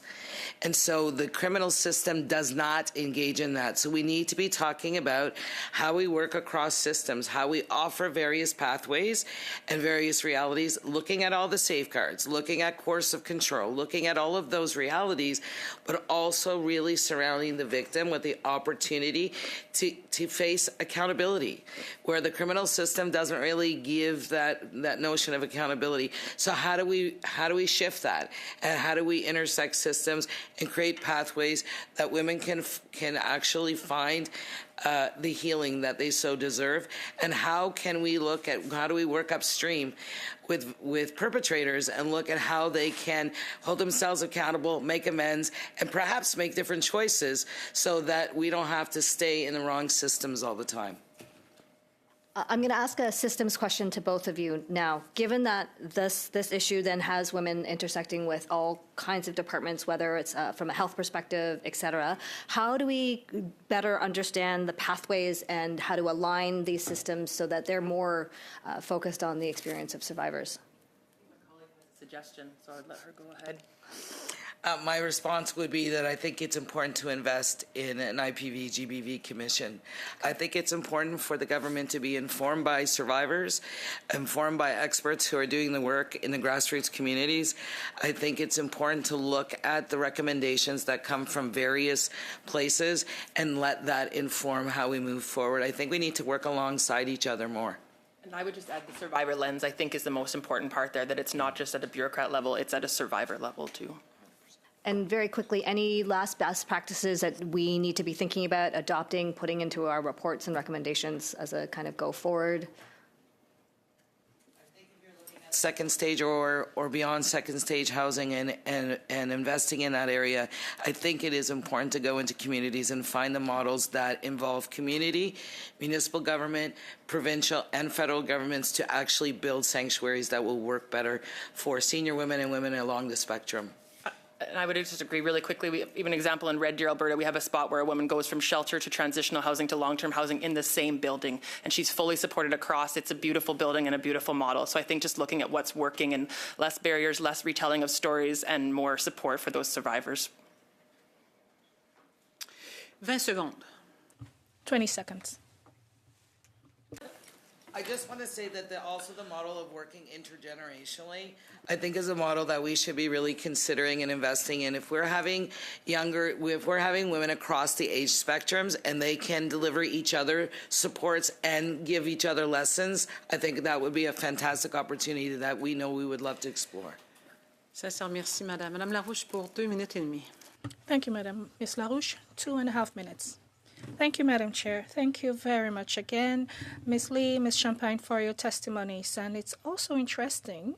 And so the criminal system does not engage in that. So we need to be talking about how we work across systems, how we offer various pathways and various realities, looking at all the safeguards, looking at course of control, looking at all of those realities, but also really surrounding the victim with the opportunity to face accountability, where the criminal system doesn't really give that notion of accountability. So how do we shift that? And how do we intersect systems and create pathways that women can actually find the healing that they so deserve? And how do we work upstream with perpetrators and look at how they can hold themselves accountable, make amends, and perhaps make different choices so that we don't have to stay in the wrong systems all the time? I'm going to ask a systems question to both of you now. Given that this issue then has women intersecting with all kinds of departments, whether it's from a health perspective, et cetera, how do we better understand the pathways and how to align these systems so that they're more focused on the experience of survivors? My colleague has a suggestion, so I'd let her go ahead. My response would be that I think it's important to invest in an IPV-GBV commission. I think it's important for the government to be informed by survivors, informed by experts who are doing the work in the grassroots communities. I think it's important to look at the recommendations that come from various places and let that inform how we move forward. I think we need to work alongside each other more. And I would just add the survivor lens, I think, is the most important part there, that it's not just at a bureaucrat level, it's at a survivor level too. And very quickly, any last best practices that we need to be thinking about adopting, putting into our reports and recommendations as a kind of go forward? I think if you're looking at second stage or beyond second stage housing and investing in that area, I think it is important to go into communities and find the models that involve community, municipal government, provincial and federal governments to actually build sanctuaries that will work better for senior women and women along the spectrum. And I would just agree really quickly. We even an example in Red Deer, Alberta, we have a spot where a woman goes from shelter to transitional housing to long-term housing in the same building, and she's fully supported across. It's a beautiful building and a beautiful model. So I think just looking at what's working and less barriers, less retelling of stories, and more support for those survivors. 20 seconds. 20 seconds. I just want to say that also the model of working intergenerationally, I think, is a model that we should be really considering and investing in. If we're having women across the age spectrums and they can deliver each other supports and give each other lessons, I think that would be a fantastic opportunity that we know we would love to explore. Sincère merci, Madame. Madame Larouche pour 2 minutes et demie. Thank you, Madam. Ms. LaRouche, 2.5 minutes. Thank you, Madam Chair. Thank you very much again, Ms. Lee, Ms. Champagne, for your testimonies. And it's also interesting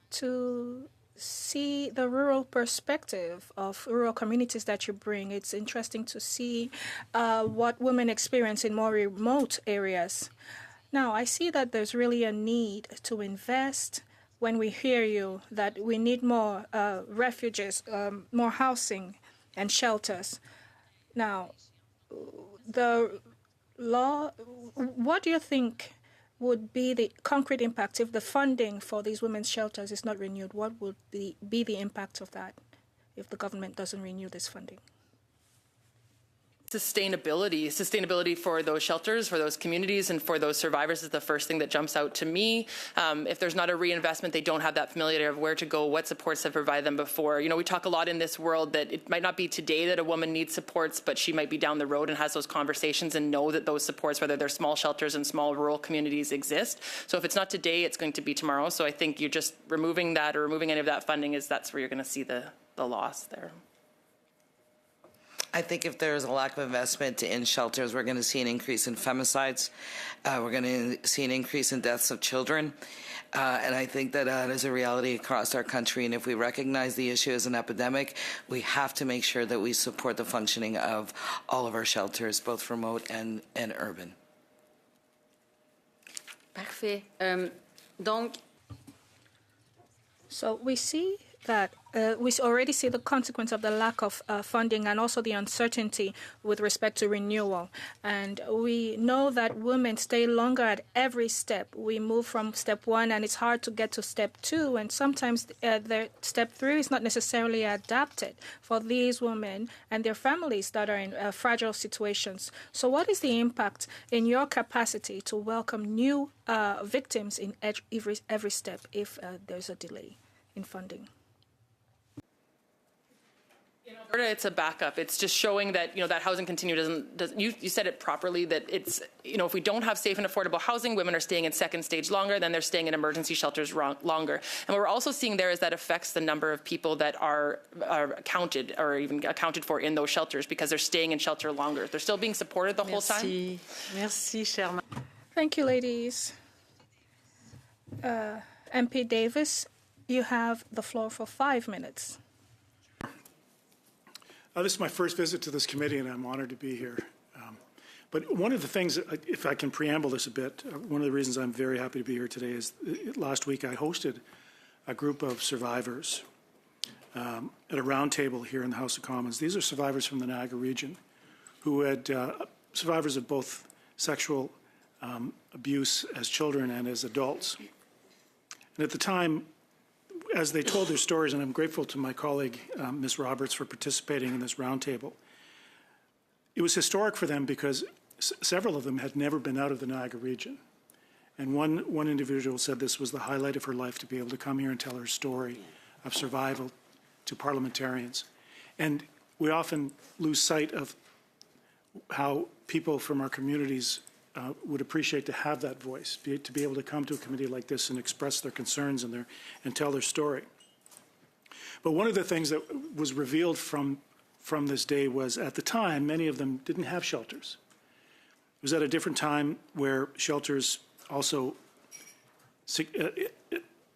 to see the rural perspective of rural communities that you bring. It's interesting to see what women experience in more remote areas. Now, I see that there's really a need to invest when we hear you that we need more refuges, more housing and shelters. Now, the law, what do you think would be the concrete impact if the funding for these women's shelters is not renewed? What would be the impact of that if the government doesn't renew this funding? Sustainability for those shelters, for those communities, and for those survivors is the first thing that jumps out to me. If there's not a reinvestment, they don't have that familiarity of where to go, what supports have provided them before. You know, we talk a lot in this world that it might not be today that a woman needs supports, but she might be down the road and has those conversations and know that those supports, whether they're small shelters and small rural communities, exist. So if it's not today, it's going to be tomorrow. So I think you're just removing that or removing any of that funding that's where you're going to see the loss there. I think if there's a lack of investment in shelters, we're going to see an increase in femicides. We're going to see an increase in deaths of children. And I think that is a reality across our country. And if we recognize the issue as an epidemic, we have to make sure that we support the functioning of all of our shelters, both remote and urban. Parfait. Donc, So we see that we already see the consequence of the lack of funding and also the uncertainty with respect to renewal. And we know that women stay longer at every step. We move from step 1 and it's hard to get to step 2. And sometimes their step 3 is not necessarily adapted for these women and their families that are in fragile situations. So what is the impact in your capacity to welcome new victims in every step if there's a delay in funding? In Alberta, it's a backup. It's just showing that, that housing continuum doesn't you said it properly, that it's, if we don't have safe and affordable housing, women are staying in second stage longer, then they're staying in emergency shelters longer. And what we're also seeing there is that affects the number of people that are counted or even accounted for in those shelters because they're staying in shelter longer. They're still being supported the whole time. Merci, cher. Thank you, ladies. MP Davis, you have the floor for 5 minutes. This is my first visit to this committee, and I'm honored to be here. But one of the things, if I can preamble this a bit, one of the reasons I'm very happy to be here today is last week I hosted a group of survivors at a round table here in the House of Commons. These are survivors from the Niagara region who had survivors of both sexual abuse as children and as adults. And at the time, as they told their stories, and I'm grateful to my colleague, Ms. Roberts, for participating in this roundtable, it was historic for them because several of them had never been out of the Niagara region. And one individual said this was the highlight of her life to be able to come here and tell her story of survival to parliamentarians. And we often lose sight of how people from our communities would appreciate to have that voice, to be able to come to a committee like this and express their concerns and tell their story. But one of the things that was revealed from this day was, at the time, many of them didn't have shelters. It was at a different time where shelters also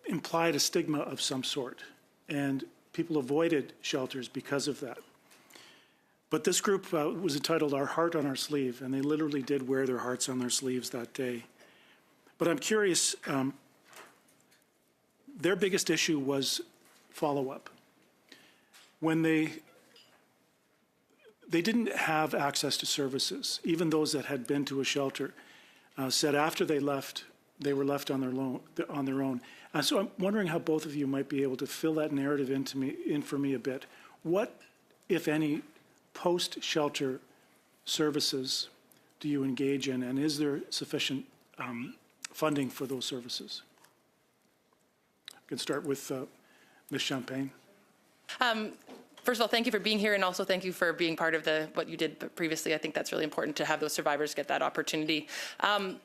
implied a stigma of some sort, and people avoided shelters because of that. But this group was entitled Our Heart on Our Sleeve, and they literally did wear their hearts on their sleeves that day. But I'm curious, their biggest issue was follow-up. When they didn't have access to services, even those that had been to a shelter said after they left, they were left on their own. So I'm wondering how both of you might be able to fill that narrative in for me a bit. What, if any, post-shelter services do you engage in, and is there sufficient funding for those services? I can start with Ms. Champagne. First of all, thank you for being here, and also thank you for being part of what you did previously. I think that's really important to have those survivors get that opportunity.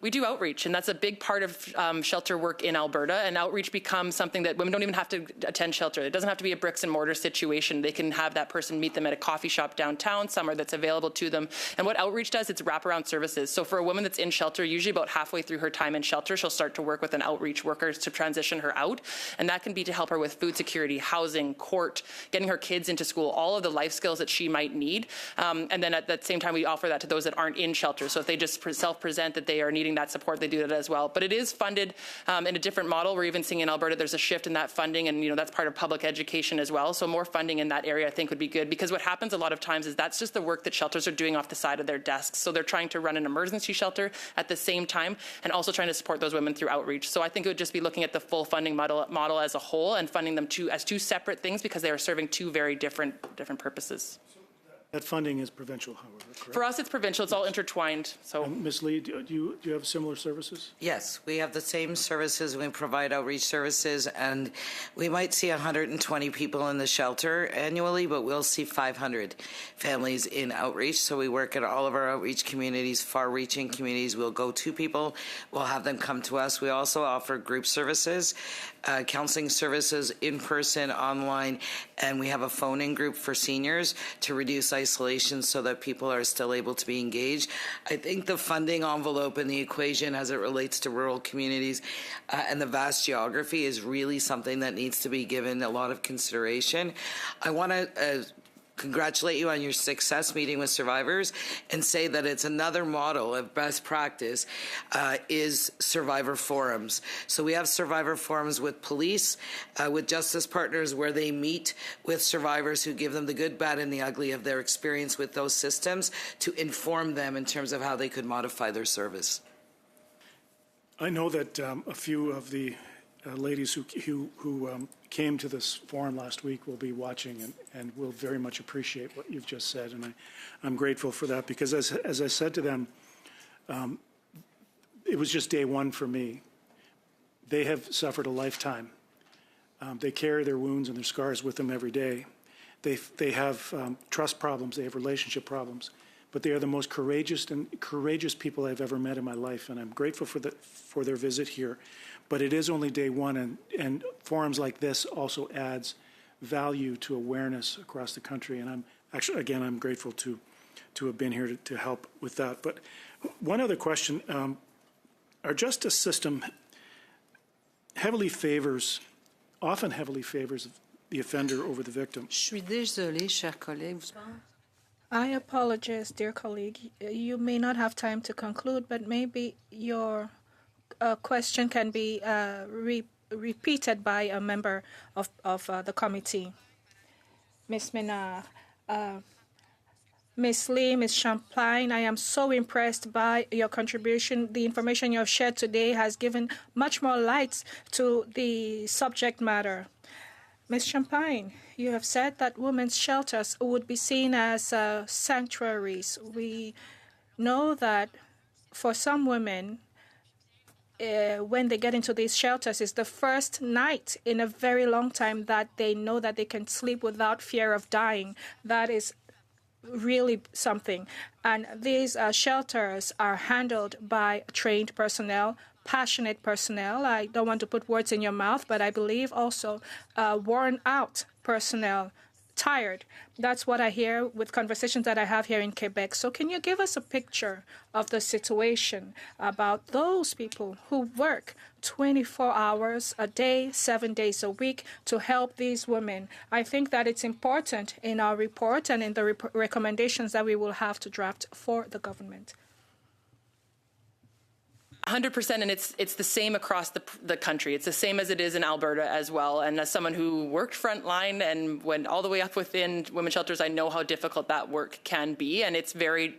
We do outreach, and that's a big part of shelter work in Alberta, and outreach becomes something that women don't even have to attend shelter. It doesn't have to be a bricks and mortar situation. They can have that person meet them at a coffee shop downtown, somewhere that's available to them. And what outreach does, it's wraparound services. So for a woman that's in shelter, usually about halfway through her time in shelter, she'll start to work with an outreach worker to transition her out, and that can be to help her with food security, housing, court, getting her kids into school, all of the life skills that she might need. And then at the same time, we offer that to those that aren't in shelter. So if they just self-present that they are needing that support, they do that as well. But it is funded in a different model. We're even seeing in Alberta, there's a shift in that funding, and that's part of public education as well. So more funding in that area, I think, would be good, because what happens a lot of times is that's just the work that shelters are doing off the side of their desks. So they're trying to run an emergency shelter at the same time, and also trying to support those women through outreach. So I think it would just be looking at the full funding model as a whole, and funding them as two separate things, because they are serving two very different purposes. That funding is provincial, however, correct? For us, it's provincial. It's all intertwined. So, Ms. Lee, do you have similar services? Yes, we have the same services. We provide outreach services, and we might see 120 people in the shelter annually, but we'll see 500 families in outreach. So we work at all of our outreach communities, far-reaching communities. We'll go to people. We'll have them come to us. We also offer group services counseling services in person, online, and we have a phone-in group for seniors to reduce isolation so that people are still able to be engaged. I think the funding envelope in the equation as it relates to rural communities and the vast geography is really something that needs to be given a lot of consideration. I want to congratulate you on your success meeting with survivors and say that it's another model of best practice is survivor forums. So we have survivor forums with police, with justice partners where they meet with survivors who give them the good, bad, and the ugly of their experience with those systems to inform them in terms of how they could modify their service. I know that a few of the ladies who came to this forum last week will be watching and will very much appreciate what you've just said, and I'm grateful for that because as I said to them, it was just day one for me. They have suffered a lifetime. They carry their wounds and their scars with them every day. They have trust problems, they have relationship problems, but they are the most courageous people I've ever met in my life, and I'm grateful for their visit here. But it is only day one, and forums like this also adds value to awareness across the country. And I'm grateful to have been here to help with that. But one other question: our justice system often heavily favors the offender over the victim. Je suis désolée, chers collègues. I apologize, dear colleague. You may not have time to conclude, but maybe your question can be repeated by a member of the committee. Ms. Menard, Ms. Lee, Ms. Champagne, I am so impressed by your contribution. The information you have shared today has given much more light to the subject matter. Ms. Champagne, you have said that women's shelters would be seen as sanctuaries. We know that for some women, when they get into these shelters, it's the first night in a very long time that they know that they can sleep without fear of dying. That is really something. And these shelters are handled by trained personnel, passionate personnel. I don't want to put words in your mouth, but I believe also worn out personnel, tired. That's what I hear with conversations that I have here in Quebec. So can you give us a picture of the situation about those people who work 24 hours a day, 7 days a week to help these women? I think that it's important in our report and in the recommendations that we will have to draft for the government. 100%, and it's the same across the country. It's the same as it is in Alberta as well. And as someone who worked frontline and went all the way up within women's shelters, I know how difficult that work can be, and it's very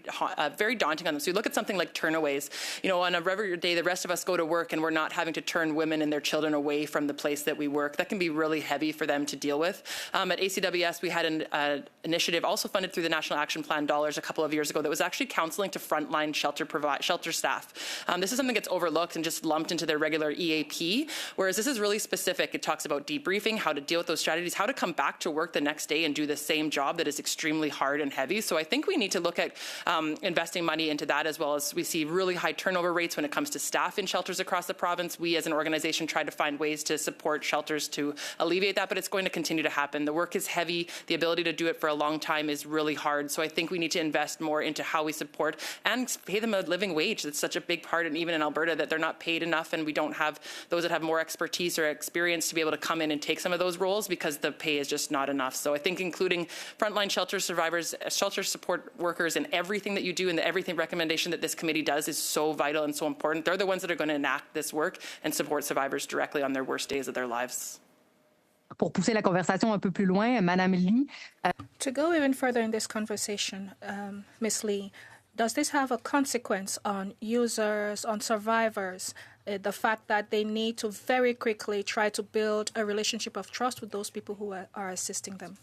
daunting on them. So you look at something like turnaways. You know, on a regular day, the rest of us go to work, and we're not having to turn women and their children away from the place that we work. That can be really heavy for them to deal with. At ACWS, we had an initiative also funded through the National Action Plan dollars a couple of years ago that was actually counseling to frontline shelter staff. This is something gets overlooked and just lumped into their regular EAP, whereas this is really specific. It talks about debriefing, how to deal with those strategies, how to come back to work the next day and do the same job that is extremely hard and heavy. So I think we need to look at investing money into that, as well as we see really high turnover rates when it comes to staff in shelters across the province. We as an organization try to find ways to support shelters to alleviate that, but it's going to continue to happen. The work is heavy. The ability to do it for a long time is really hard. So I think we need to invest more into how we support and pay them a living wage. That's such a big part, and even in Alberta, that they're not paid enough, and we don't have those that have more expertise or experience to be able to come in and take some of those roles because the pay is just not enough. So I think including frontline shelter survivors, shelter support workers, and everything that you do and everything recommendation that this committee does is so vital and so important. They're the ones that are going to enact this work and support survivors directly on their worst days of their lives. Pour pousser la conversation un peu plus loin, Madame Lee. To go even further in this conversation, Ms. Lee, does this have a consequence on users, on survivors, the fact that they need to very quickly try to build a relationship of trust with those people who are assisting them?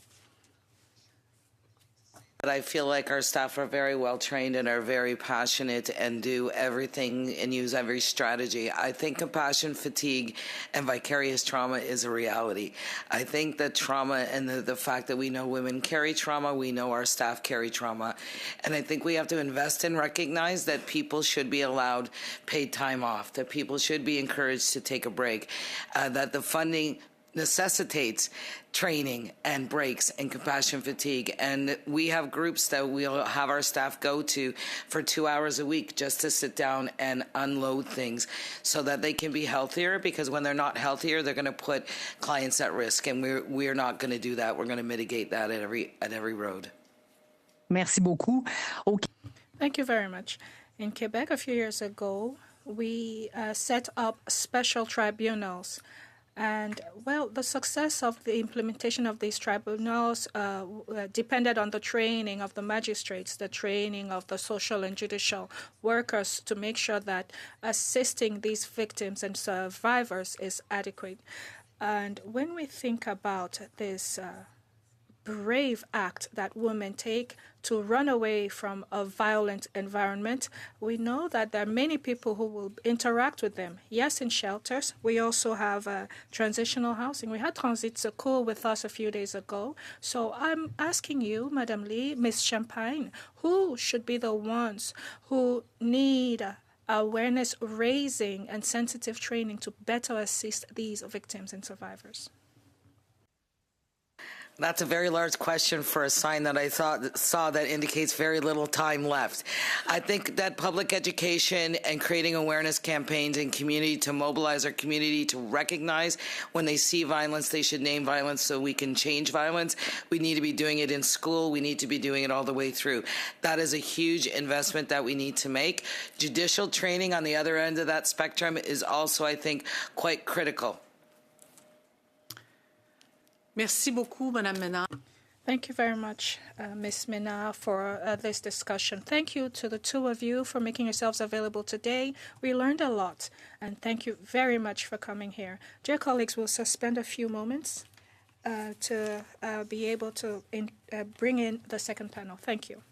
But I feel like our staff are very well trained and are very passionate and do everything and use every strategy. I think compassion fatigue and vicarious trauma is a reality. I think that trauma and the fact that we know women carry trauma, we know our staff carry trauma. And I think we have to invest and recognize that people should be allowed paid time off, that people should be encouraged to take a break, that the funding necessitates training and breaks and compassion fatigue. And we have groups that we'll have our staff go to for 2 hours a week just to sit down and unload things so that they can be healthier, because when they're not healthier, they're going to put clients at risk. And we're not going to do that. We're going to mitigate that at every road. Merci beaucoup. Okay. Thank you very much. In Quebec, a few years ago, we set up special tribunals. And, well, the success of the implementation of these tribunals depended on the training of the magistrates, the training of the social and judicial workers to make sure that assisting these victims and survivors is adequate. And when we think about this brave act that women take to run away from a violent environment, we know that there are many people who will interact with them. Yes, in shelters. We also have transitional housing. We had Transit Secours with us a few days ago. So I'm asking you, Madame Lee, Ms. Champagne, who should be the ones who need awareness raising and sensitive training to better assist these victims and survivors? That's a very large question for a sign that I saw that indicates very little time left. I think that public education and creating awareness campaigns in community to mobilize our community to recognize when they see violence, they should name violence so we can change violence. We need to be doing it in school. We need to be doing it all the way through. That is a huge investment that we need to make. Judicial training on the other end of that spectrum is also, I think, quite critical. Merci beaucoup, Madame Ménard. Thank you very much, Ms. Ménard, for this discussion. Thank you to the two of you for making yourselves available today. We learned a lot, and thank you very much for coming here. Dear colleagues, we'll suspend a few moments to be able to bring in the second panel. Thank you.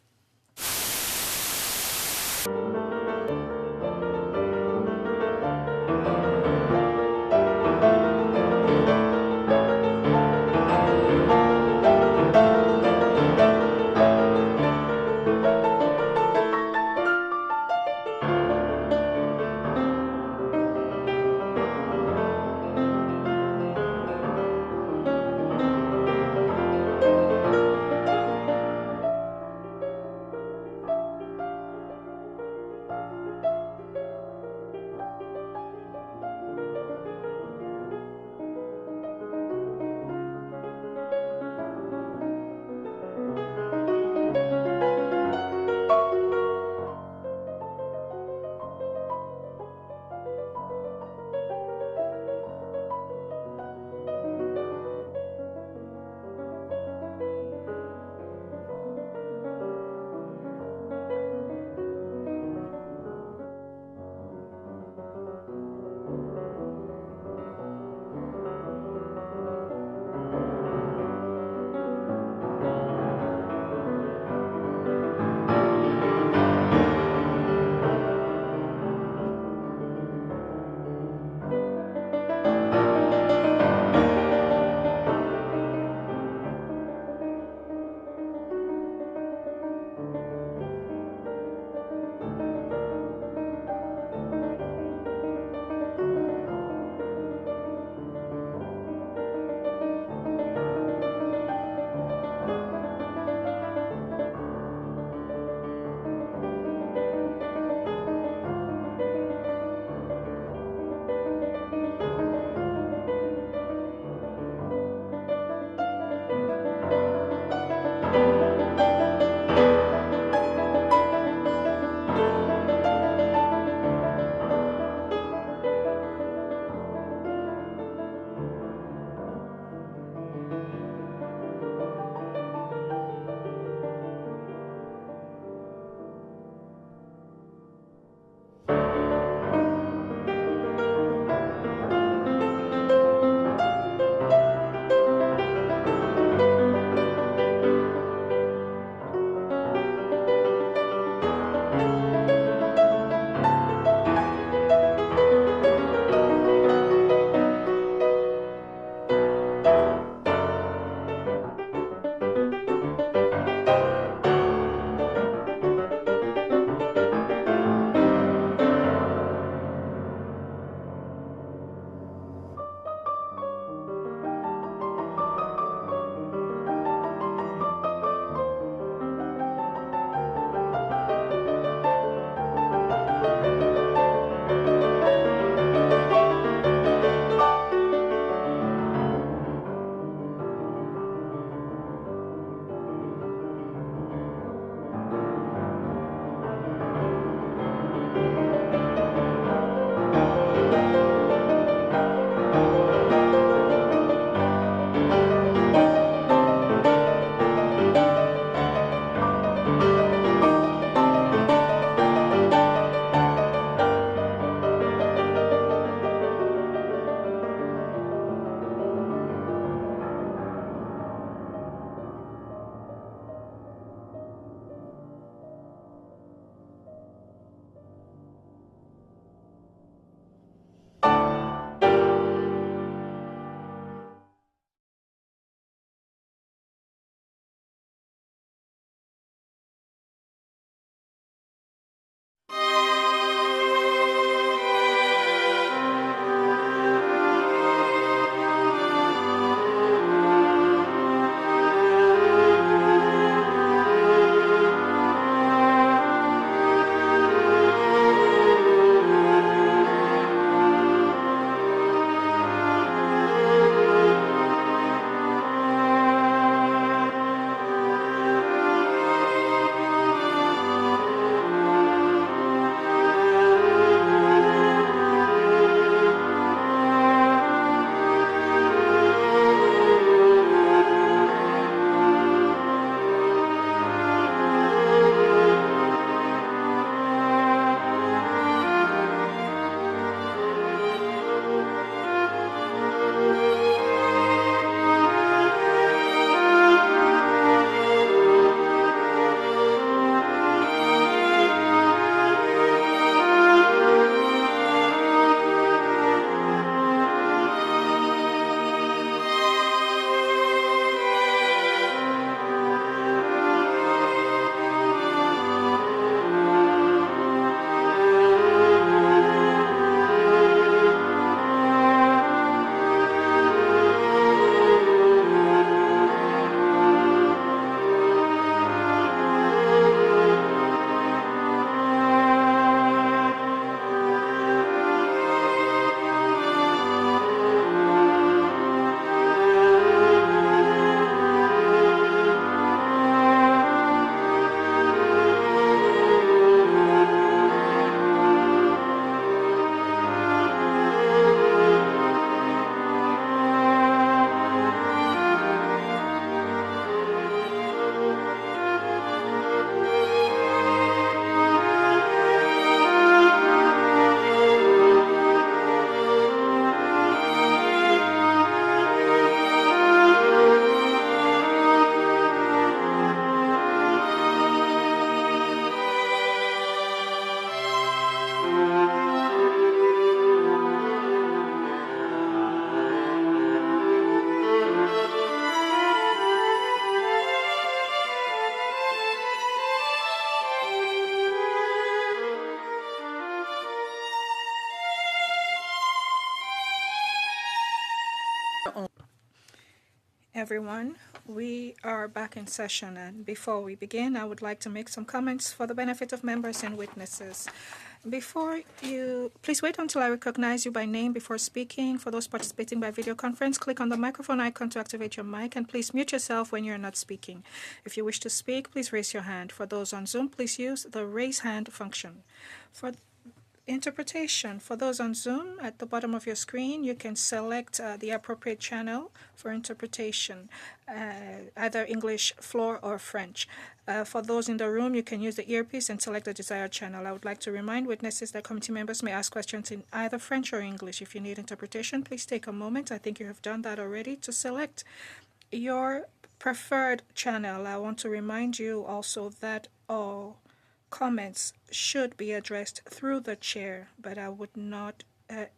everyone. We are back in session, and before we begin, I would like to make some comments for the benefit of members and witnesses. Please wait until I recognize you by name before speaking. For those participating by video conference, click on the microphone icon to activate your mic, and please mute yourself when you're not speaking. If you wish to speak, please raise your hand. For those on Zoom, please use the raise hand function. For interpretation, for those on Zoom, at the bottom of your screen, you can select the appropriate channel for interpretation, either English, floor, or French. For those in the room, you can use the earpiece and select the desired channel. I would like to remind witnesses that committee members may ask questions in either French or English. If you need interpretation, please take a moment. I think you have done that already to select your preferred channel. I want to remind you also that all comments should be addressed through the chair, but I would not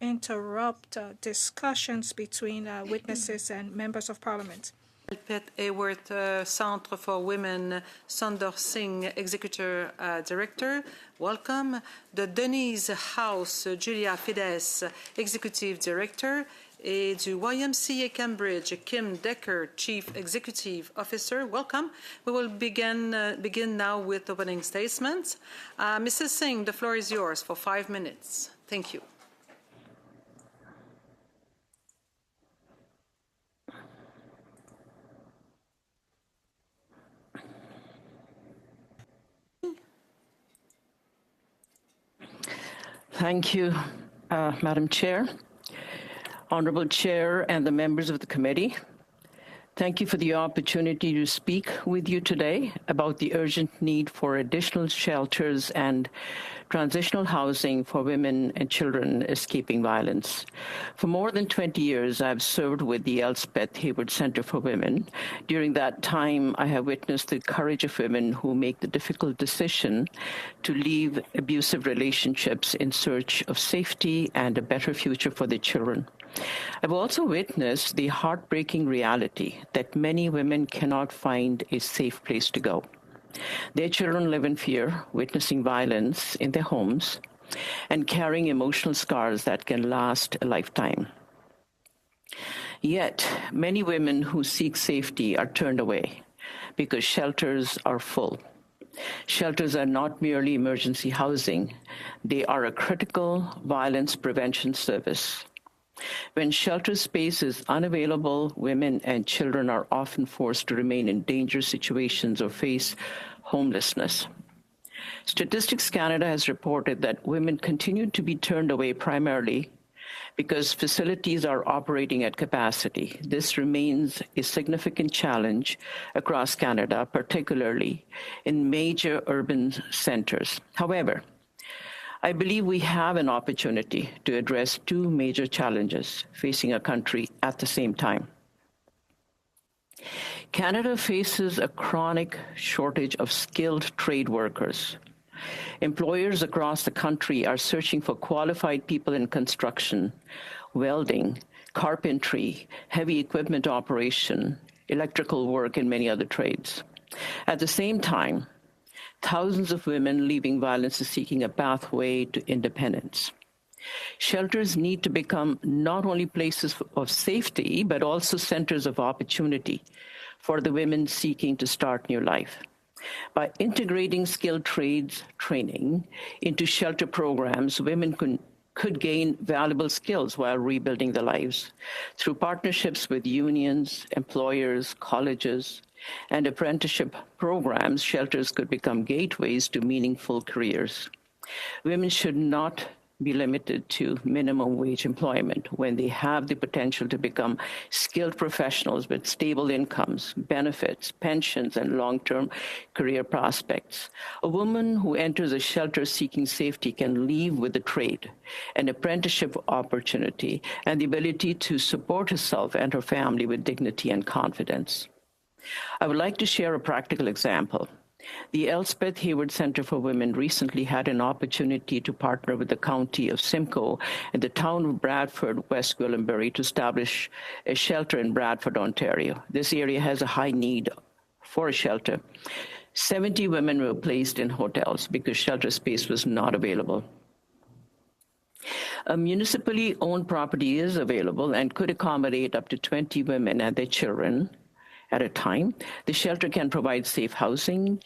interrupt discussions between witnesses and members of parliament. Elspeth Haworth, Centre for Women, Sundar Singh, Executive Director, welcome. The Denise House, Julia Fides, Executive Director, et du YMCA Cambridge, Kim Decker, Chief Executive Officer. Welcome. We will begin now with opening statements. Mrs. Singh, the floor is yours for 5 minutes. Thank you. Thank you, Madam Chair. Honorable Chair and the members of the committee, thank you for the opportunity to speak with you today about the urgent need for additional shelters and transitional housing for women and children escaping violence. For more than 20 years, I've served with the Elspeth Haworth Center for Women. During that time, I have witnessed the courage of women who make the difficult decision to leave abusive relationships in search of safety and a better future for their children. I've also witnessed the heartbreaking reality that many women cannot find a safe place to go. Their children live in fear, witnessing violence in their homes, and carrying emotional scars that can last a lifetime. Yet, many women who seek safety are turned away because shelters are full. Shelters are not merely emergency housing. They are a critical violence prevention service. When shelter space is unavailable, women and children are often forced to remain in dangerous situations or face homelessness. Statistics Canada has reported that women continue to be turned away primarily because facilities are operating at capacity. This remains a significant challenge across Canada, particularly in major urban centers. However, I believe we have an opportunity to address two major challenges facing a country at the same time. Canada faces a chronic shortage of skilled trade workers. Employers across the country are searching for qualified people in construction, welding, carpentry, heavy equipment operation, electrical work, and many other trades. At the same time, thousands of women leaving violence are seeking a pathway to independence. Shelters need to become not only places of safety, but also centers of opportunity for the women seeking to start new life. By integrating skilled trades training into shelter programs, women could gain valuable skills while rebuilding their lives. Through partnerships with unions, employers, colleges, and apprenticeship programs, shelters could become gateways to meaningful careers. Women should not be limited to minimum wage employment when they have the potential to become skilled professionals with stable incomes, benefits, pensions, and long-term career prospects. A woman who enters a shelter seeking safety can leave with a trade, an apprenticeship opportunity, and the ability to support herself and her family with dignity and confidence. I would like to share a practical example. The Elspeth Haworth Center for Women recently had an opportunity to partner with the County of Simcoe and the town of Bradford, West Gwillimbury, to establish a shelter in Bradford, Ontario. This area has a high need for a shelter. 70 women were placed in hotels because shelter space was not available. A municipally owned property is available and could accommodate up to 20 women and their children. at a time. The shelter can provide safe housing,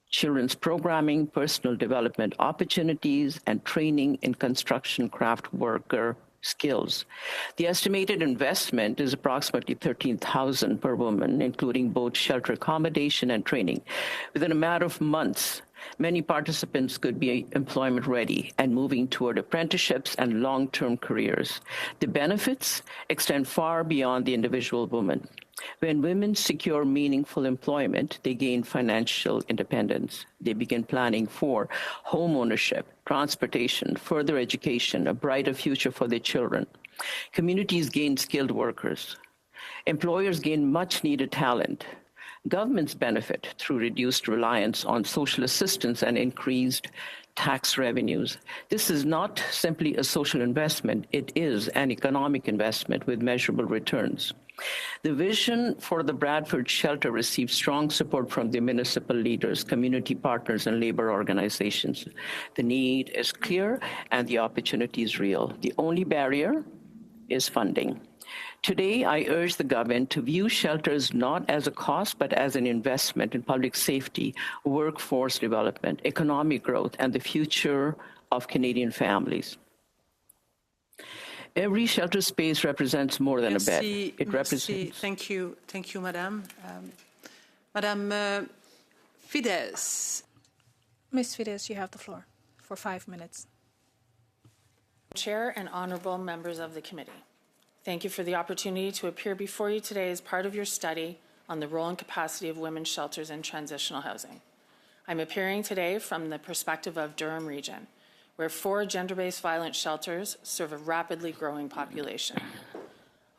children's programming, personal development opportunities, and training in construction craft worker skills. The estimated investment is approximately $13,000 per woman, including both shelter accommodation and training. Within a matter of months, many participants could be employment ready and moving toward apprenticeships and long-term careers. The benefits extend far beyond the individual woman. When women secure meaningful employment, they gain financial independence. They begin planning for home ownership, transportation, further education, a brighter future for their children. Communities gain skilled workers. Employers gain much-needed talent. Governments benefit through reduced reliance on social assistance and increased tax revenues. This is not simply a social investment, it is an economic investment with measurable returns. The vision for the Bradford Shelter received strong support from the municipal leaders, community partners, and labor organizations. The need is clear and the opportunity is real. The only barrier is funding. Today, I urge the government to view shelters not as a cost, but as an investment in public safety, workforce development, economic growth, and the future of Canadian families. Every shelter space represents more than a bed. It represents. Thank you, Madame. Madame Fides. Ms. Fides, you have the floor for 5 minutes. Chair and honorable members of the committee, thank you for the opportunity to appear before you today as part of your study on the role and capacity of women's shelters and transitional housing. I'm appearing today from the perspective of Durham Region, where 4 gender-based violence shelters serve a rapidly growing population.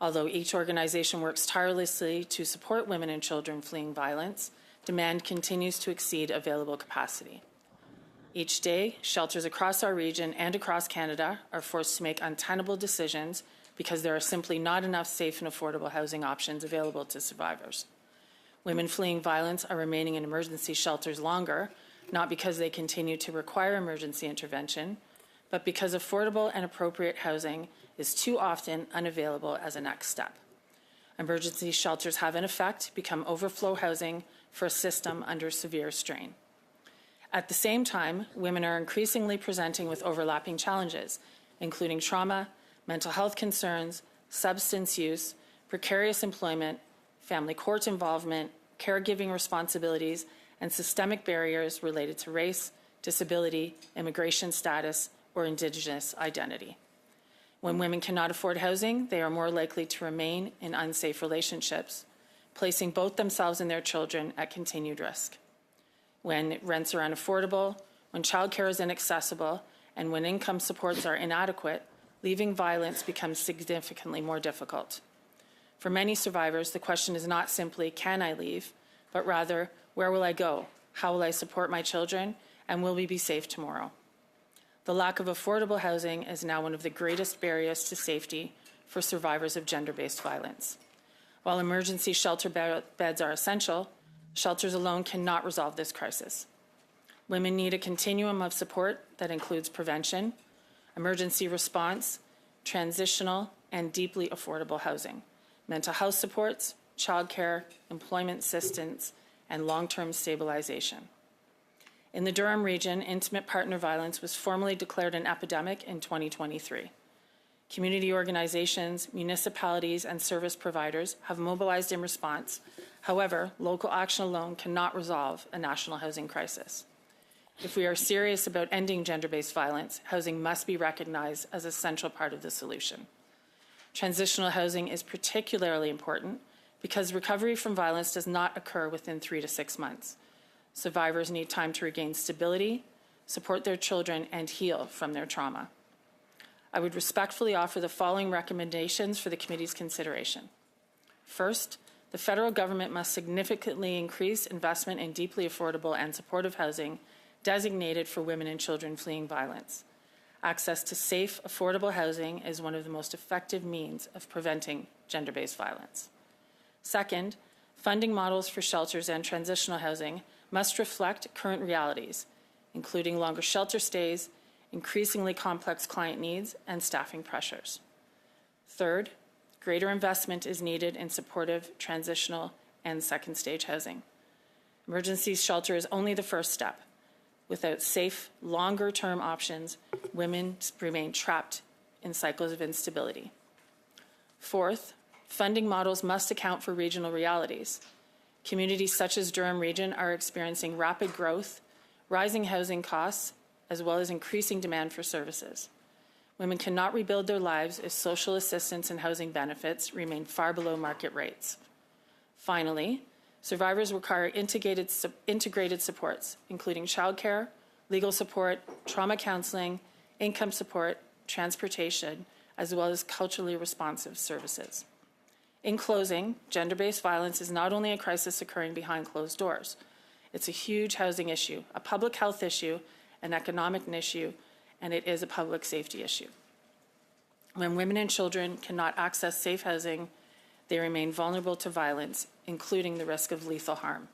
Although each organization works tirelessly to support women and children fleeing violence, demand continues to exceed available capacity. Each day, shelters across our region and across Canada are forced to make untenable decisions because there are simply not enough safe and affordable housing options available to survivors. Women fleeing violence are remaining in emergency shelters longer, not because they continue to require emergency intervention, but because affordable and appropriate housing is too often unavailable as a next step. Emergency shelters have, in effect, become overflow housing for a system under severe strain. At the same time, women are increasingly presenting with overlapping challenges, including trauma, mental health concerns, substance use, precarious employment, family court involvement, caregiving responsibilities, and systemic barriers related to race, disability, immigration status, or Indigenous identity. When women cannot afford housing, they are more likely to remain in unsafe relationships, placing both themselves and their children at continued risk. When rents are unaffordable, when childcare is inaccessible, and when income supports are inadequate, leaving violence becomes significantly more difficult. For many survivors, the question is not simply, can I leave, but rather, where will I go? How will I support my children? And will we be safe tomorrow? The lack of affordable housing is now one of the greatest barriers to safety for survivors of gender-based violence. While emergency shelter beds are essential, shelters alone cannot resolve this crisis. Women need a continuum of support that includes prevention, emergency response, transitional, and deeply affordable housing, mental health supports, childcare, employment assistance, and long-term stabilization. In the Durham region, intimate partner violence was formally declared an epidemic in 2023. Community organizations, municipalities, and service providers have mobilized in response. However, local action alone cannot resolve a national housing crisis. If we are serious about ending gender-based violence, housing must be recognized as a central part of the solution. Transitional housing is particularly important because recovery from violence does not occur within 3 to 6 months. Survivors need time to regain stability, support their children, and heal from their trauma. I would respectfully offer the following recommendations for the committee's consideration. First, the federal government must significantly increase investment in deeply affordable and supportive housing designated for women and children fleeing violence. Access to safe, affordable housing is one of the most effective means of preventing gender-based violence. Second, funding models for shelters and transitional housing must reflect current realities, including longer shelter stays, increasingly complex client needs, and staffing pressures. Third, greater investment is needed in supportive, transitional, and second stage housing. Emergency shelter is only the first step. Without safe, longer-term options, women remain trapped in cycles of instability. Fourth, funding models must account for regional realities. Communities such as Durham Region are experiencing rapid growth, rising housing costs, as well as increasing demand for services. Women cannot rebuild their lives if social assistance and housing benefits remain far below market rates. Finally, survivors require integrated supports, including childcare, legal support, trauma counseling, income support, transportation, as well as culturally responsive services. In closing, gender-based violence is not only a crisis occurring behind closed doors. It's a huge housing issue, a public health issue, an economic issue, and it is a public safety issue. When women and children cannot access safe housing, they remain vulnerable to violence, including the risk of lethal harm.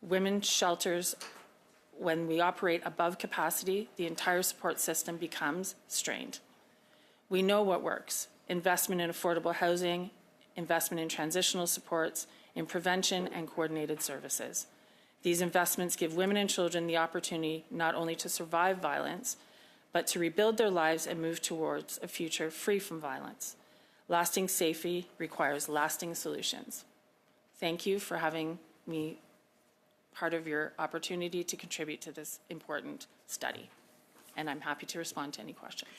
Women's shelters, when we operate above capacity, the entire support system becomes strained. We know what works: investment in affordable housing, investment in transitional supports, in prevention and coordinated services. These investments give women and children the opportunity not only to survive violence, but to rebuild their lives and move towards a future free from violence. Lasting safety requires lasting solutions. Thank you for having me part of your opportunity to contribute to this important study. And I'm happy to respond to any questions.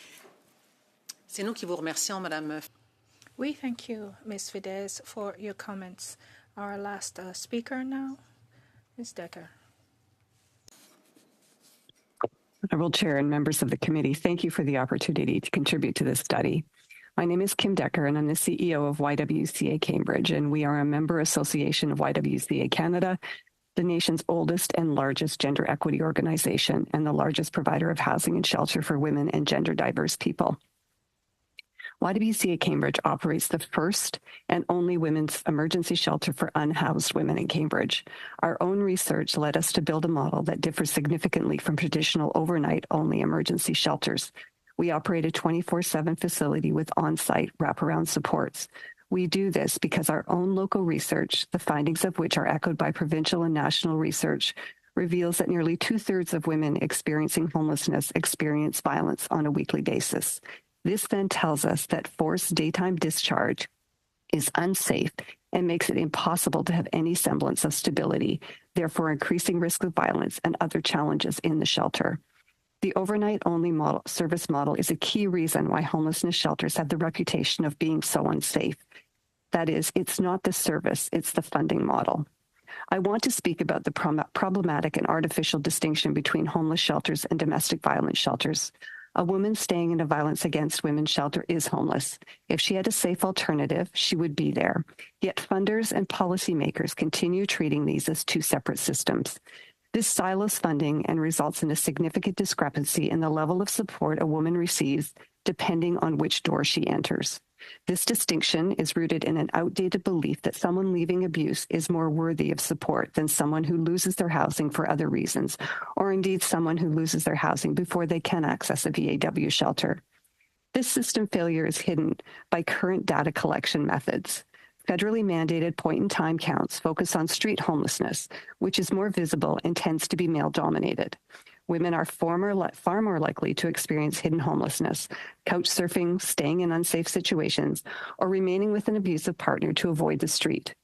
C'est nous qui vous remercions, Madame. We thank you, Ms. Fidesz, for your comments. Our last speaker now, Ms. Decker. Honorable Chair and members of the committee, thank you for the opportunity to contribute to this study. My name is Kim Decker, and I'm the CEO of YWCA Cambridge, and we are a member association of YWCA Canada, the nation's oldest and largest gender equity organization and the largest provider of housing and shelter for women and gender diverse people. YWCA Cambridge operates the first and only women's emergency shelter for unhoused women in Cambridge. Our own research led us to build a model that differs significantly from traditional overnight-only emergency shelters. We operate a 24/7 facility with on-site wraparound supports. We do this because our own local research, the findings of which are echoed by provincial and national research, reveals that nearly 2/3 of women experiencing homelessness experience violence on a weekly basis. This then tells us that forced daytime discharge is unsafe and makes it impossible to have any semblance of stability, therefore increasing risk of violence and other challenges in the shelter. The overnight-only service model is a key reason why homelessness shelters have the reputation of being so unsafe. That is, it's not the service, it's the funding model. I want to speak about the problematic and artificial distinction between homeless shelters and domestic violence shelters. A woman staying in a violence against women shelter is homeless. If she had a safe alternative, she would be there. Yet funders and policymakers continue treating these as two separate systems. This silos funding and results in a significant discrepancy in the level of support a woman receives depending on which door she enters. This distinction is rooted in an outdated belief that someone leaving abuse is more worthy of support than someone who loses their housing for other reasons, or indeed someone who loses their housing before they can access a VAW shelter. This system failure is hidden by current data collection methods. Federally mandated point-in-time counts focus on street homelessness, which is more visible and tends to be male-dominated. Women are far more likely to experience hidden homelessness, couch surfing, staying in unsafe situations, or remaining with an abusive partner to avoid the street.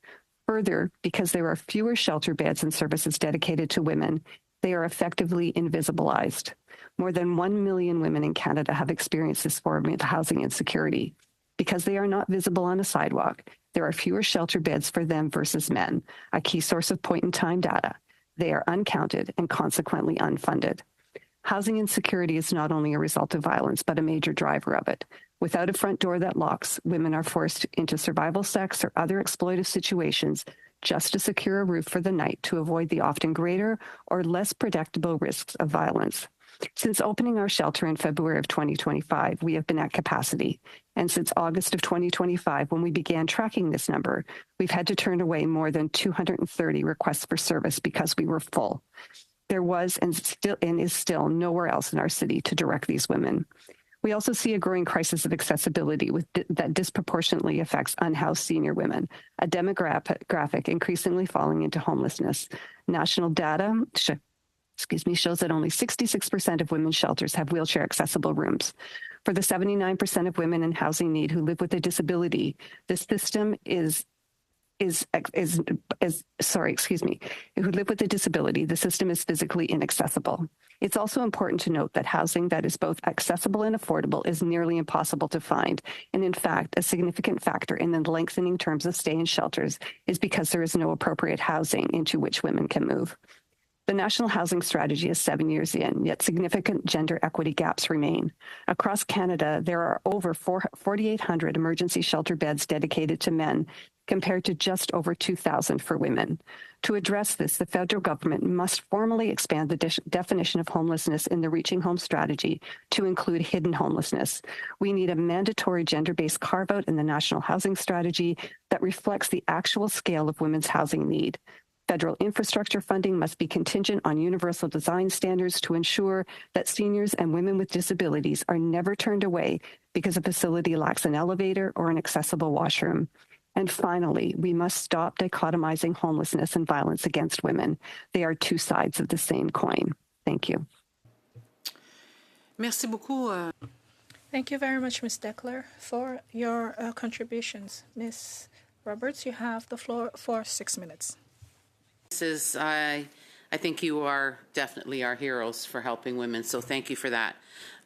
Further, because there are fewer shelter beds and services dedicated to women, they are effectively invisibilized. More than 1 million women in Canada have experienced this form of housing insecurity. Because they are not visible on a sidewalk, there are fewer shelter beds for them versus men, a key source of point-in-time data. They are uncounted and consequently unfunded. Housing insecurity is not only a result of violence, but a major driver of it. Without a front door that locks, women are forced into survival sex or other exploitive situations just to secure a roof for the night to avoid the often greater or less predictable risks of violence. Since opening our shelter in February of 2025, we have been at capacity. And since August of 2025, when we began tracking this number, we've had to turn away more than 230 requests for service because we were full. There was and is still nowhere else in our city to direct these women. We also see a growing crisis of accessibility that disproportionately affects unhoused senior women, a demographic increasingly falling into homelessness. National data shows that only 66% of women's shelters have wheelchair-accessible rooms. For the 79% of women in housing need who live with a disability, the system who live with a disability, the system is physically inaccessible. It's also important to note that housing that is both accessible and affordable is nearly impossible to find. And in fact, a significant factor in the lengthening terms of stay in shelters is because there is no appropriate housing into which women can move. The National Housing Strategy is 7 years in, yet significant gender equity gaps remain. Across Canada, there are over 4,800 emergency shelter beds dedicated to men, compared to just over 2,000 for women. To address this, the federal government must formally expand the definition of homelessness in the Reaching Home strategy to include hidden homelessness. We need a mandatory gender-based carve-out in the National Housing Strategy that reflects the actual scale of women's housing need. Federal infrastructure funding must be contingent on universal design standards to ensure that seniors and women with disabilities are never turned away because a facility lacks an elevator or an accessible washroom. And finally, we must stop dichotomizing homelessness and violence against women. They are two sides of the same coin. Thank you. Merci beaucoup. Thank you very much, Ms. Deckler, for your contributions. Ms. Roberts, you have the floor for 6 minutes. I think you are definitely our heroes for helping women, so thank you for that.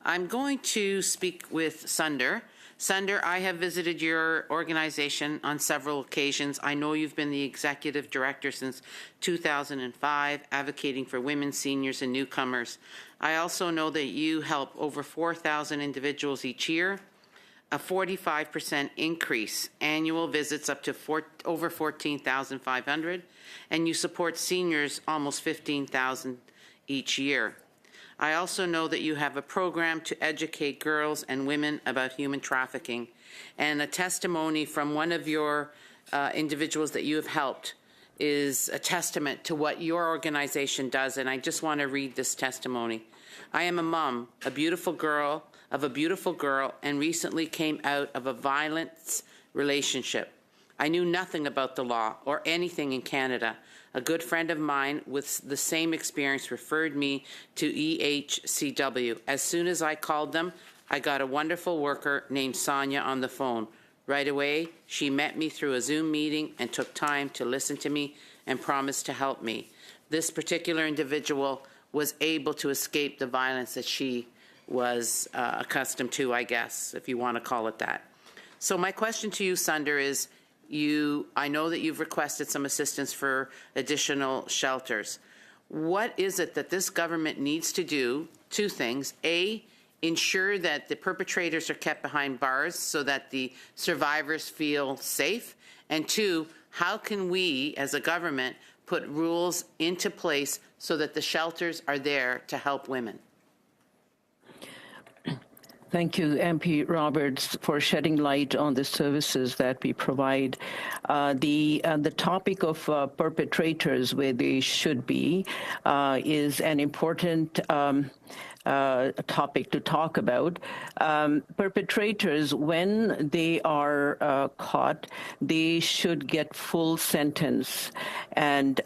I'm going to speak with Sunder. Sunder, I have visited your organization on several occasions. I know you've been the executive director since 2005, advocating for women, seniors, and newcomers. I also know that you help over 4,000 individuals each year, a 45% increase, annual visits up to over 14,500, and you support seniors almost 15,000 each year. I also know that you have a program to educate girls and women about human trafficking, and a testimony from one of your individuals that you have helped is a testament to what your organization does, and I just want to read this testimony. I am a mom, a beautiful girl, and recently came out of a violent relationship. I knew nothing about the law or anything in Canada. A good friend of mine with the same experience referred me to EHCW. As soon as I called them, I got a wonderful worker named Sonia on the phone. Right away, she met me through a Zoom meeting and took time to listen to me and promised to help me. This particular individual was able to escape the violence that she was accustomed to, I guess, if you want to call it that. So my question to you, Sunder, is I know that you've requested some assistance for additional shelters. What is it that this government needs to do? Two things. A, ensure that the perpetrators are kept behind bars so that the survivors feel safe. And two, how can we as a government put rules into place so that the shelters are there to help women? Thank you, MP Roberts, for shedding light on the services that we provide. The topic of perpetrators, where they should be, is an important topic to talk about. Perpetrators, when they are caught, they should get full sentence, and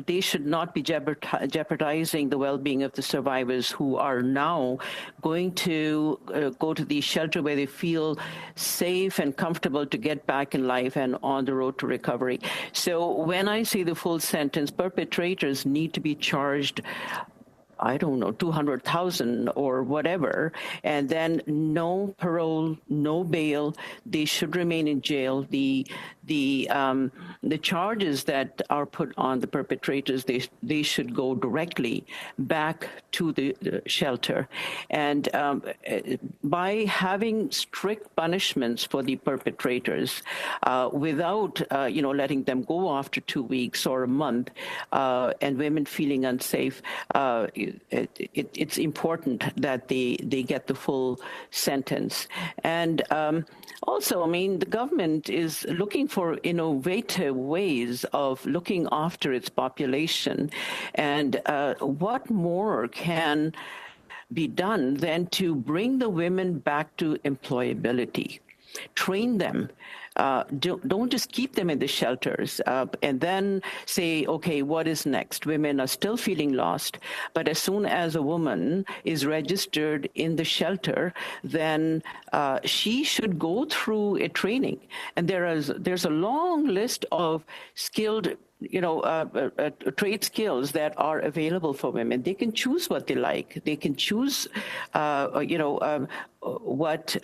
they should not be jeopardizing the well-being of the survivors who are now going to go to the shelter where they feel safe and comfortable to get back in life and on the road to recovery. So when I say the full sentence, perpetrators need to be charged, I don't know, 200,000 or whatever, and then no parole, no bail. They should remain in jail. The charges that are put on the perpetrators, they should go directly back to the shelter. And by having strict punishments for the perpetrators, without letting them go after 2 weeks or a month, and women feeling unsafe, it's important that they get the full sentence. And also, I mean, the government is looking for innovative ways of looking after its population. And what more can be done than to bring the women back to employability. Train them. Don't just keep them in the shelters and then say, okay, what is next? Women are still feeling lost, but as soon as a woman is registered in the shelter, then she should go through a training. And there's a long list of skilled trade skills that are available for women. They can choose what they like. They can choose, what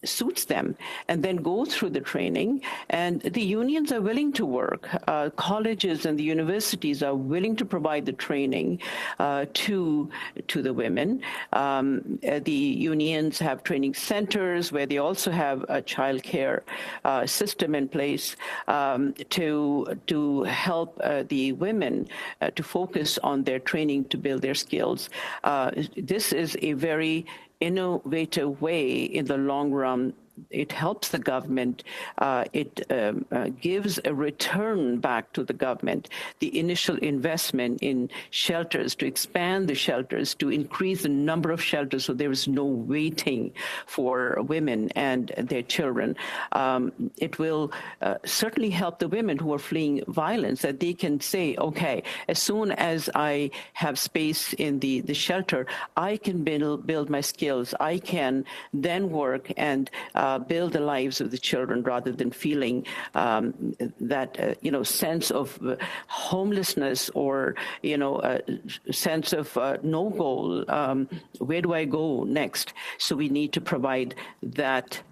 suits them, and then go through the training. And the unions are willing to work. Colleges and the universities are willing to provide the training to the women. The unions have training centers where they also have a child care system in place to help the women to focus on their training to build their skills. This is a very innovative way in the long run. It helps the government. It gives a return back to the government, the initial investment in shelters, to expand the shelters, to increase the number of shelters so there is no waiting for women and their children. It will certainly help the women who are fleeing violence, that they can say, okay, as soon as I have space in the shelter, I can build my skills. I can then work and build the lives of the children, rather than feeling that sense of homelessness or a sense of no goal. Where do I go next? So we need to provide that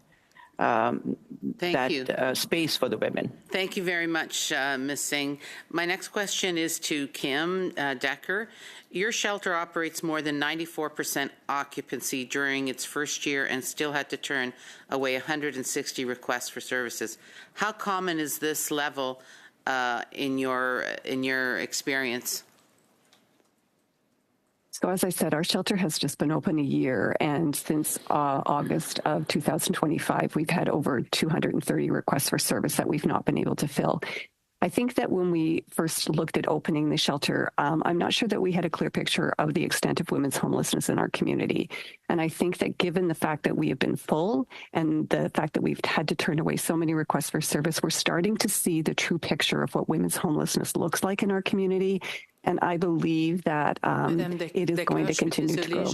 space for the women. Thank you very much, Ms. Singh. My next question is to Kim Decker. Your shelter operates more than 94% occupancy during its first year and still had to turn away 160 requests for services. How common is this level in your experience? So as I said, our shelter has just been open a year, and since August of 2025, we've had over 230 requests for service that we've not been able to fill. I think that when we first looked at opening the shelter, I'm not sure that we had a clear picture of the extent of women's homelessness in our community. And I think that given the fact that we have been full and the fact that we've had to turn away so many requests for service, we're starting to see the true picture of what women's homelessness looks like in our community. And I believe that it is going to continue to grow.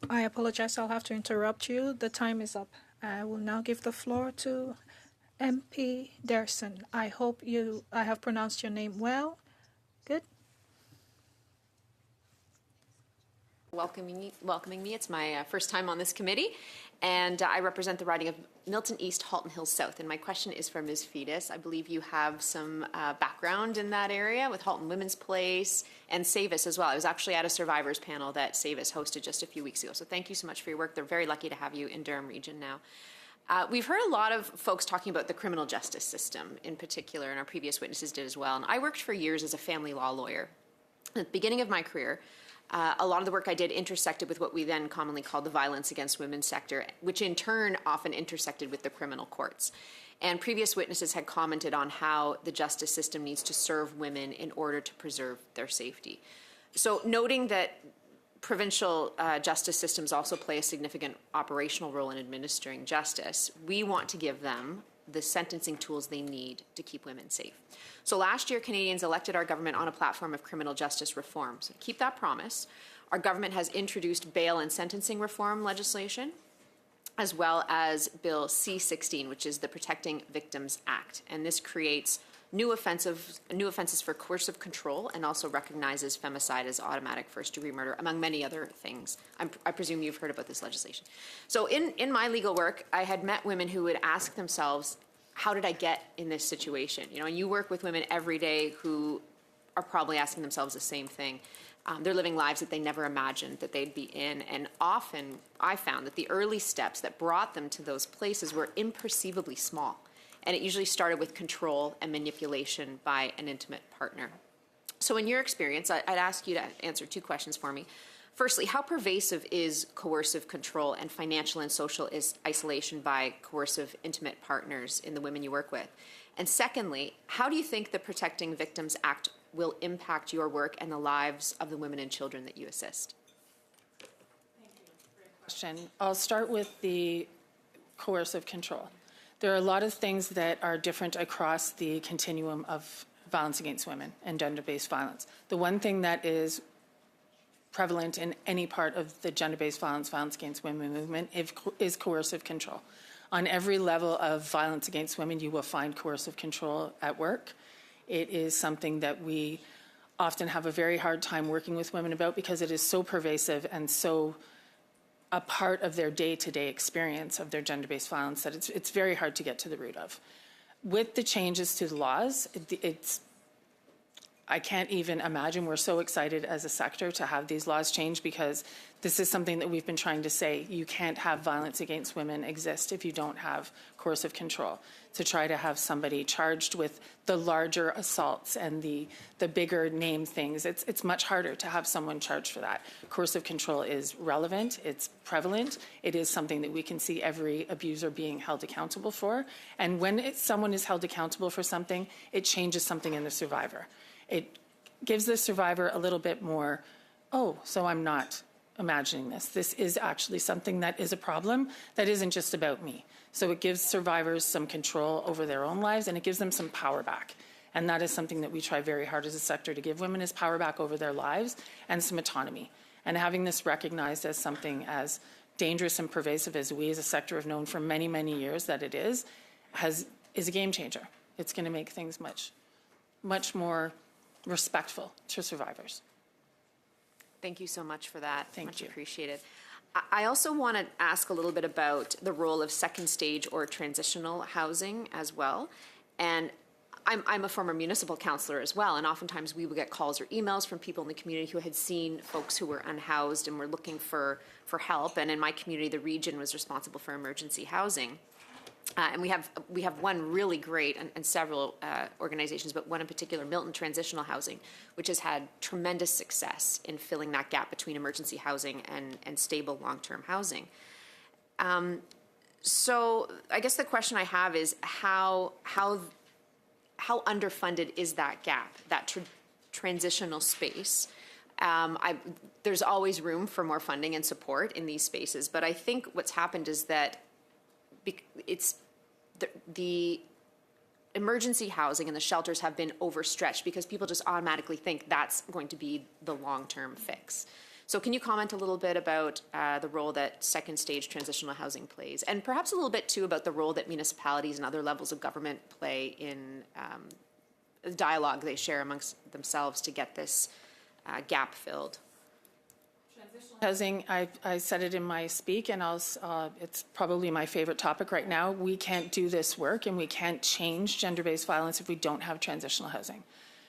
I apologize, I'll have to interrupt you. The time is up. I will now give the floor to MP Derson. I hope I have pronounced your name well. Good. Welcoming me. It's my first time on this committee, and I represent the riding of Milton East, Halton Hills South. And my question is for Ms. Fetus. I believe you have some background in that area with Halton Women's Place and SAVIS as well. I was actually at a survivors panel that SAVIS hosted just a few weeks ago. So thank you so much for your work. They're very lucky to have you in Durham Region now. We've heard a lot of folks talking about the criminal justice system in particular, and our previous witnesses did as well. And I worked for years as a family law lawyer. At the beginning of my career, a lot of the work I did intersected with what we then commonly called the violence against women sector, which in turn often intersected with the criminal courts. And previous witnesses had commented on how the justice system needs to serve women in order to preserve their safety. So noting that provincial justice systems also play a significant operational role in administering justice, we want to give them the sentencing tools they need to keep women safe. So last year, Canadians elected our government on a platform of criminal justice reform. So to keep that promise, our government has introduced bail and sentencing reform legislation, as well as Bill C-16, which is the Protecting Victims Act. And this creates new offenses for coercive control and also recognizes femicide as automatic first-degree murder, among many other things. I presume you've heard about this legislation. So in my legal work, I had met women who would ask themselves, how did I get in this situation? And you work with women every day who are probably asking themselves the same thing. They're living lives that they never imagined that they'd be in. And often I found that the early steps that brought them to those places were imperceivably small. And it usually started with control and manipulation by an intimate partner. So in your experience, I'd ask you to answer two questions for me. Firstly, how pervasive is coercive control and financial and social isolation by coercive intimate partners in the women you work with? And secondly, how do you think the Protecting Victims Act will impact your work and the lives of the women and children that you assist? question. I'll start with the coercive control. There are a lot of things that are different across the continuum of violence against women and gender-based violence. The one thing that is prevalent in any part of the gender-based violence against women movement is coercive control. On every level of violence against women, you will find coercive control at work. It is something that we often have a very hard time working with women about because it is so pervasive and so a part of their day-to-day experience of their gender-based violence that it's very hard to get to the root of. With the changes to the laws, I can't even imagine. We're so excited as a sector to have these laws change because this is something that we've been trying to say. You can't have violence against women exist if you don't have coercive control. To try to have somebody charged with the larger assaults and the bigger name things, it's much harder to have someone charged for that. Coercive control is relevant, it's prevalent, it is something that we can see every abuser being held accountable for. And when someone is held accountable for something, it changes something in the survivor. It gives the survivor a little bit more, oh, so I'm not imagining this. This is actually something that is a problem that isn't just about me. So it gives survivors some control over their own lives and it gives them some power back. And that is something that we try very hard as a sector to give women is power back over their lives and some autonomy. And having this recognized as something as dangerous and pervasive as we as a sector have known for many, many years that it is a game changer. It's going to make things much more respectful to survivors. Thank you so much for that. Thank you. Much appreciated. I also want to ask a little bit about the role of second stage or transitional housing as well. And I'm a former municipal councillor as well, and oftentimes we would get calls or emails from people in the community who had seen folks who were unhoused and were looking for help. And in my community, the region was responsible for emergency housing. And we have one really great and several organizations, but one in particular, Milton Transitional Housing, which has had tremendous success in filling that gap between emergency housing and stable long-term housing. So I guess the question I have is how underfunded is that gap, that transitional space? There's always room for more funding and support in these spaces, but I think what's happened is that it's the emergency housing and the shelters have been overstretched because people just automatically think that's going to be the long-term fix. So can you comment a little bit about the role that second stage transitional housing plays, and perhaps a little bit too about the role that municipalities and other levels of government play in the dialogue they share amongst themselves to get this gap filled? Housing, I said it in my speak, and it's probably my favorite topic right now. We can't do this work and we can't change gender-based violence if we don't have transitional housing.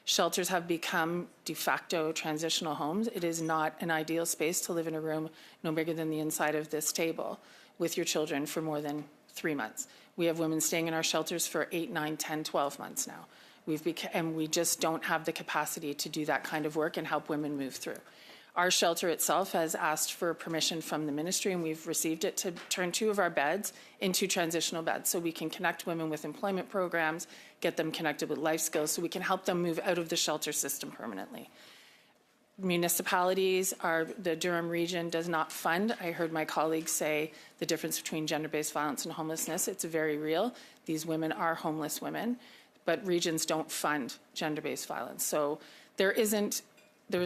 Shelters have become de facto transitional homes. It is not an ideal space to live in a room no bigger than the inside of this table with your children for more than 3 months. We have women staying in our shelters for 8, 9, 10, 12 months now. And we just don't have the capacity to do that kind of work and help women move through. Our shelter itself has asked for permission from the ministry, and we've received it to turn 2 of our beds into transitional beds so we can connect women with employment programs, get them connected with life skills, so we can help them move out of the shelter system permanently. Municipalities, the Durham region does not fund. I heard my colleagues say the difference between gender-based violence and homelessness. It's very real. These women are homeless women, but regions don't fund gender-based violence. So there is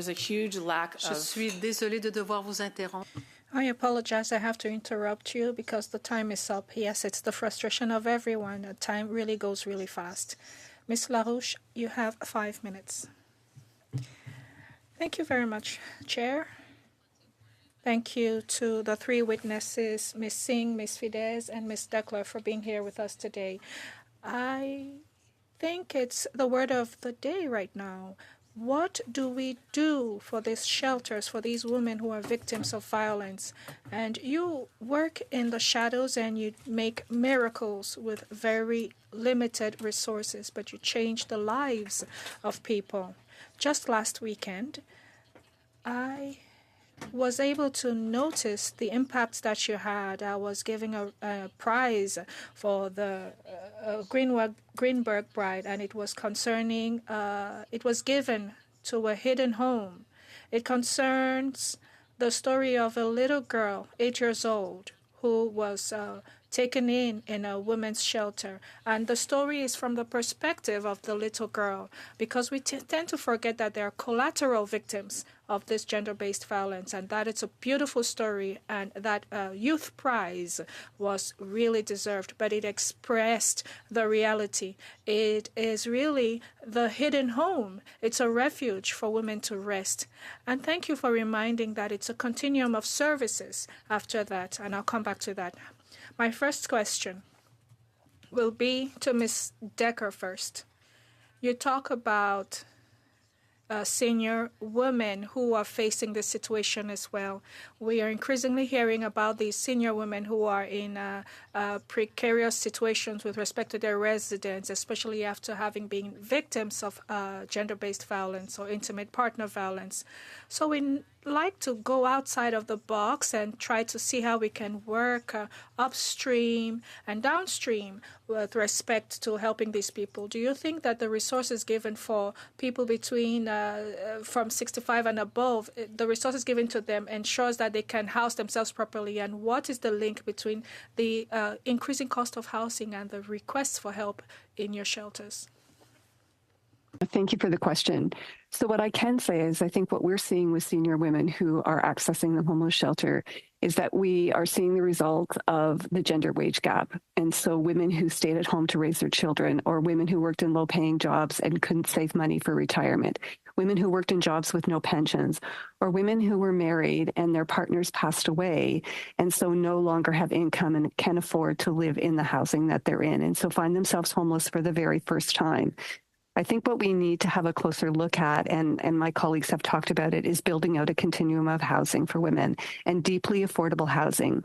a huge lack of... Je suis désolée de devoir vous interrompre. I apologize. I have to interrupt you because the time is up. Yes, it's the frustration of everyone. The time really goes really fast. Ms. LaRouche, you have 5 minutes. Thank you very much, Chair. Thank you to the 3 witnesses, Ms. Singh, Ms. Fidesz, and Ms. Deckler, for being here with us today. I think it's the word of the day right now. What do we do for these shelters, for these women who are victims of violence? And you work in the shadows and you make miracles with very limited resources, but you change the lives of people. Just last weekend, I was able to notice the impact that you had. I was giving a prize for the Greenberg Bride, and it was concerning, it was given to a hidden home. It concerns the story of a little girl, 8 years old, who was taken in a women's shelter. And the story is from the perspective of the little girl, because we tend to forget that there are collateral victims of this gender-based violence, and that it's a beautiful story, and that youth prize was really deserved, but it expressed the reality. It is really the hidden home. It's a refuge for women to rest. And thank you for reminding that it's a continuum of services after that, and I'll come back to that. My first question will be to Ms. Decker first. You talk about senior women who are facing this situation as well. We are increasingly hearing about these senior women who are in precarious situations with respect to their residence, especially after having been victims of gender-based violence or intimate partner violence. So we like to go outside of the box and try to see how we can work upstream and downstream with respect to helping these people. Do you think that the resources given for people between from 65 and above, the resources given to them ensures that they can house themselves properly? And what is the link between the increasing cost of housing and the requests for help in your shelters? Thank you for the question. So what I can say is I think what we're seeing with senior women who are accessing the homeless shelter is that we are seeing the result of the gender wage gap. And so women who stayed at home to raise their children, or women who worked in low-paying jobs and couldn't save money for retirement, women who worked in jobs with no pensions, or women who were married and their partners passed away and so no longer have income and can afford to live in the housing that they're in, and so find themselves homeless for the very first time. I think what we need to have a closer look at, and my colleagues have talked about it, is building out a continuum of housing for women and deeply affordable housing.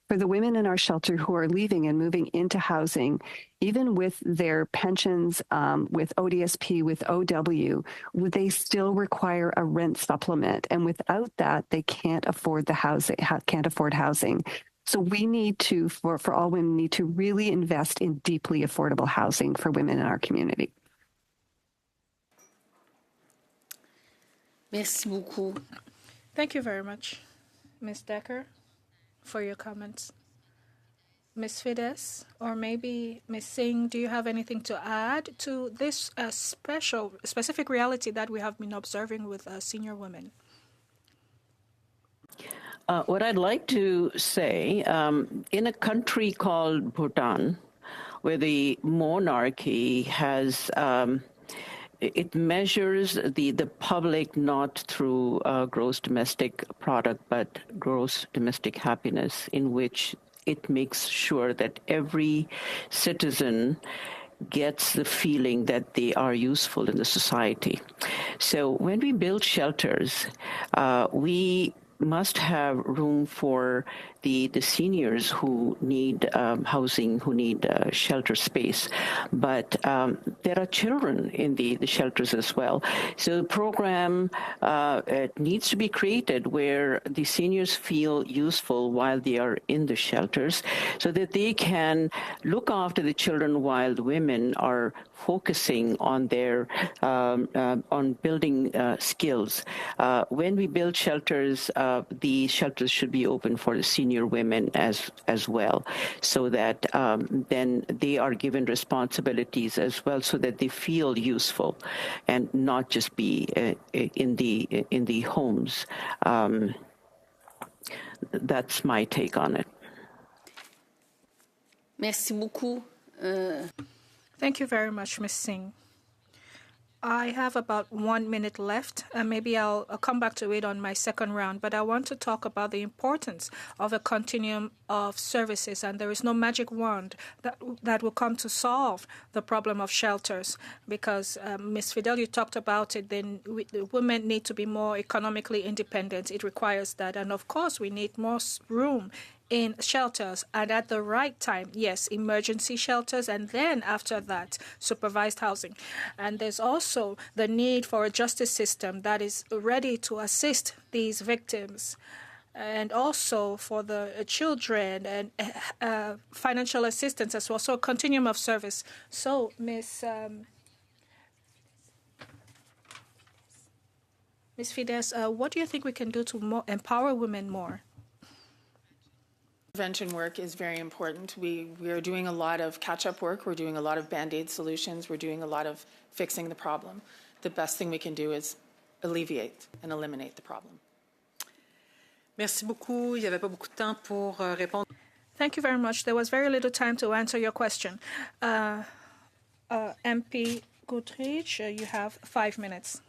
For the women in our shelter who are leaving and moving into housing, even with their pensions, with ODSP, with OW, they still require a rent supplement. And without that, they can't afford the housing, can't afford housing. So we need to, for all women, need to really invest in deeply affordable housing for women in our community. Merci beaucoup. Thank you very much, Ms. Decker, for your comments. Ms. Fides, or maybe Ms. Singh, do you have anything to add to this specific reality that we have been observing with senior women? What I'd like to say, in a country called Bhutan, where the monarchy has it measures the public not through gross domestic product, but gross domestic happiness, in which it makes sure that every citizen gets the feeling that they are useful in the society. So when we build shelters, we must have room for the seniors who need housing, who need shelter space. But there are children in the shelters as well. So the program it needs to be created where the seniors feel useful while they are in the shelters, so that they can look after the children while the women are focusing on their on building skills. When we build shelters, the shelters should be open for the senior women as well, so that then they are given responsibilities as well, so that they feel useful and not just be in the homes. That's my take on it. Merci beaucoup. Thank you very much, Ms. Singh. I have about 1 minute left, and maybe I'll come back to it on my second round, but I want to talk about the importance of a continuum of services, and there is no magic wand that will come to solve the problem of shelters, because Ms. Fidel, you talked about it, then women need to be more economically independent. It requires that, and of course we need more room in shelters, and at the right time, yes, emergency shelters, and then after that, supervised housing. And there's also the need for a justice system that is ready to assist these victims, and also for the children, and financial assistance as well. So a continuum of service. So, Ms. Fides, what do you think we can do to empower women more? Prevention work is very important. We are doing a lot of catch-up work. We're doing a lot of Band-Aid solutions. We're doing a lot of fixing the problem. The best thing we can do is alleviate and eliminate the problem. Merci beaucoup. Il n'y avait pas beaucoup de temps pour répondre. Thank you very much. There was very little time to answer your question. MP Goodrich, you have 5 minutes.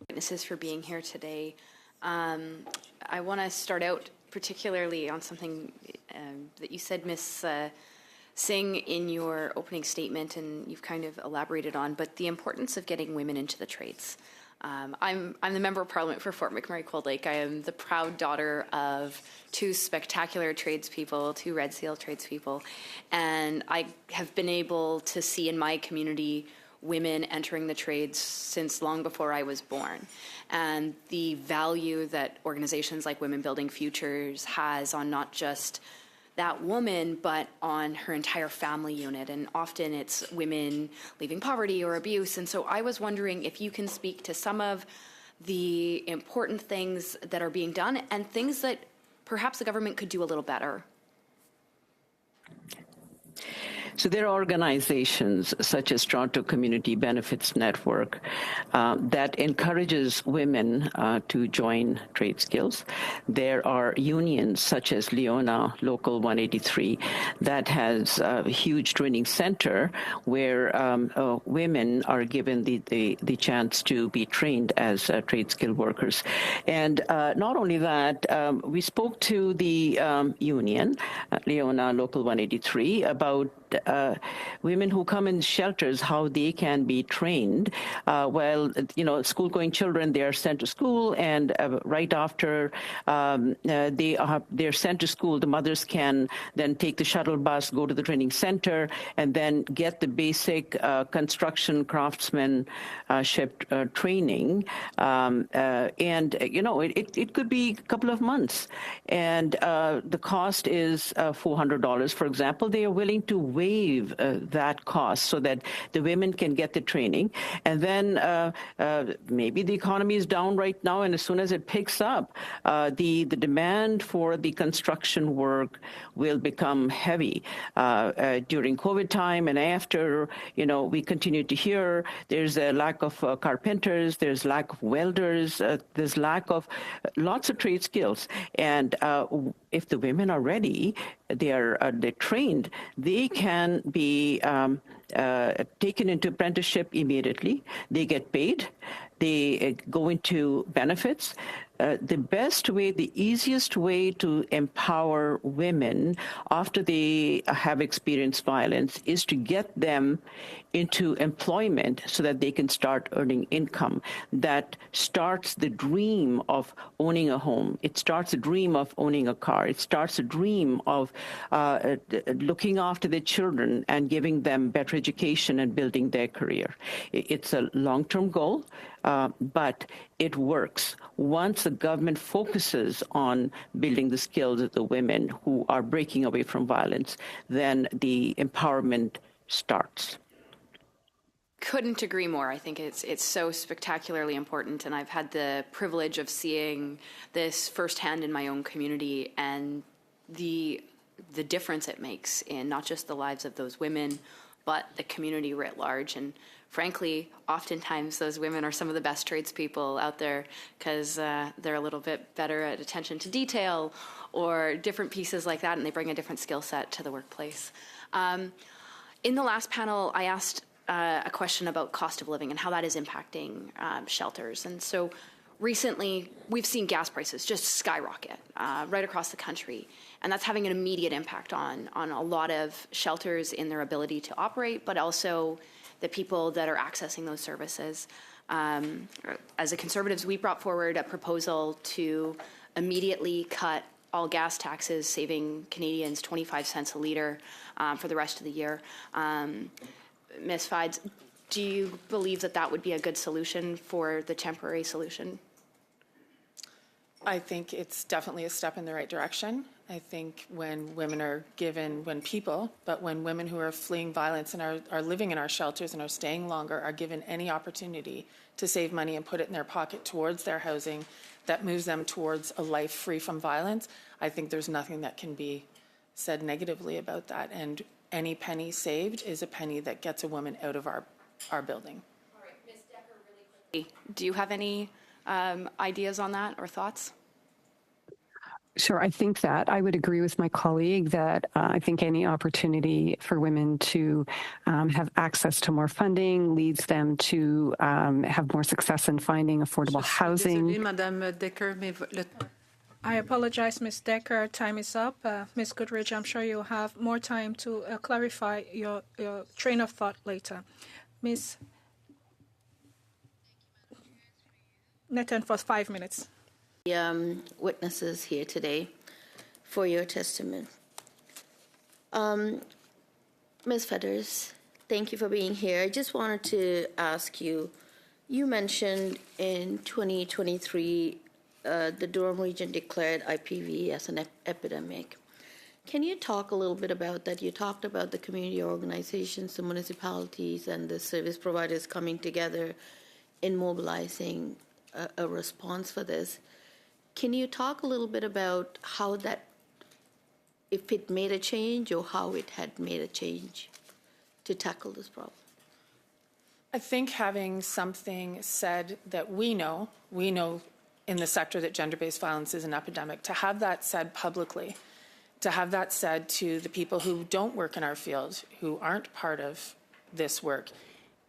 Witnesses for being here today. I want to start out particularly on something that you said, Ms. Singh, in your opening statement, and you've kind of elaborated on, but the importance of getting women into the trades. I'm the Member of Parliament for Fort McMurray Cold Lake. I am the proud daughter of 2 spectacular tradespeople, 2 Red Seal tradespeople, and I have been able to see in my community women entering the trades since long before I was born. And the value that organizations like Women Building Futures has on not just that woman, but on her entire family unit. And often it's women leaving poverty or abuse. And so I was wondering if you can speak to some of the important things that are being done and things that perhaps the government could do a little better. So there are organizations such as Toronto Community Benefits Network that encourages women to join trade skills. There are unions such as Leona Local 183 that has a huge training center where women are given the chance to be trained as trade skill workers. And not only that, we spoke to the union, Leona Local 183, about women who come in shelters, how they can be trained. School-going children, they are sent to school, and right after they're sent to school, the mothers can then take the shuttle bus, go to the training center, and then get the basic construction craftsmanship training. It could be a couple of months, and the cost is $400, for example. They are willing to waive that cost so that the women can get the training. And then maybe the economy is down right now, and as soon as it picks up, the demand for the construction work will become heavy. During COVID time and after, we continue to hear there's a lack of carpenters, there's lack of welders, there's lack of lots of trade skills. And if the women are ready, they're trained, they can be taken into apprenticeship immediately. They get paid. They go into benefits. The best way, the easiest way to empower women after they have experienced violence is to get them into employment so that they can start earning income. That starts the dream of owning a home. It starts the dream of owning a car. It starts the dream of looking after their children and giving them better education and building their career. It's a long-term goal, but it works. Once the government focuses on building the skills of the women who are breaking away from violence, then the empowerment starts. Couldn't agree more. I think it's so spectacularly important, and I've had the privilege of seeing this firsthand in my own community and the difference it makes in not just the lives of those women, but the community writ large. And frankly, oftentimes those women are some of the best tradespeople out there because they're a little bit better at attention to detail or different pieces like that, and they bring a different skill set to the workplace. In the last panel, I asked a question about cost of living and how that is impacting shelters. And so recently, we've seen gas prices just skyrocket right across the country. And that's having an immediate impact on a lot of shelters in their ability to operate, but also the people that are accessing those services. As a Conservatives, we brought forward a proposal to immediately cut all gas taxes, saving Canadians 25 cents a litre for the rest of the year. Ms. Fides, do you believe that that would be a good solution for the temporary solution? I think it's definitely a step in the right direction. I think when women are given, when women who are fleeing violence and are living in our shelters and are staying longer are given any opportunity to save money and put it in their pocket towards their housing that moves them towards a life free from violence, I think there's nothing that can be said negatively about that. And any penny saved is a penny that gets a woman out of our building. All right, Ms. Decker, really quickly, do you have any ideas on that or thoughts? Sure. I think that I would agree with my colleague that I think any opportunity for women to have access to more funding leads them to have more success in finding affordable housing. Désolée, Madame Decker, mais I apologize, Ms. Decker. Time is up. Ms. Goodrich, I'm sure you'll have more time to clarify your train of thought later. Ms. Netten for 5 minutes. Witnesses here today for your testimony. Ms. Fetters, thank you for being here. I just wanted to ask you, you mentioned in 2023 the Durham region declared IPV as an epidemic. Can you talk a little bit about that? You talked about the community organizations, the municipalities, and the service providers coming together in mobilizing a response for this. Can you talk a little bit about how that, if it made a change or how it had made a change to tackle this problem? I think having something said that we know in the sector that gender-based violence is an epidemic, to have that said publicly, to have that said to the people who don't work in our field, who aren't part of this work,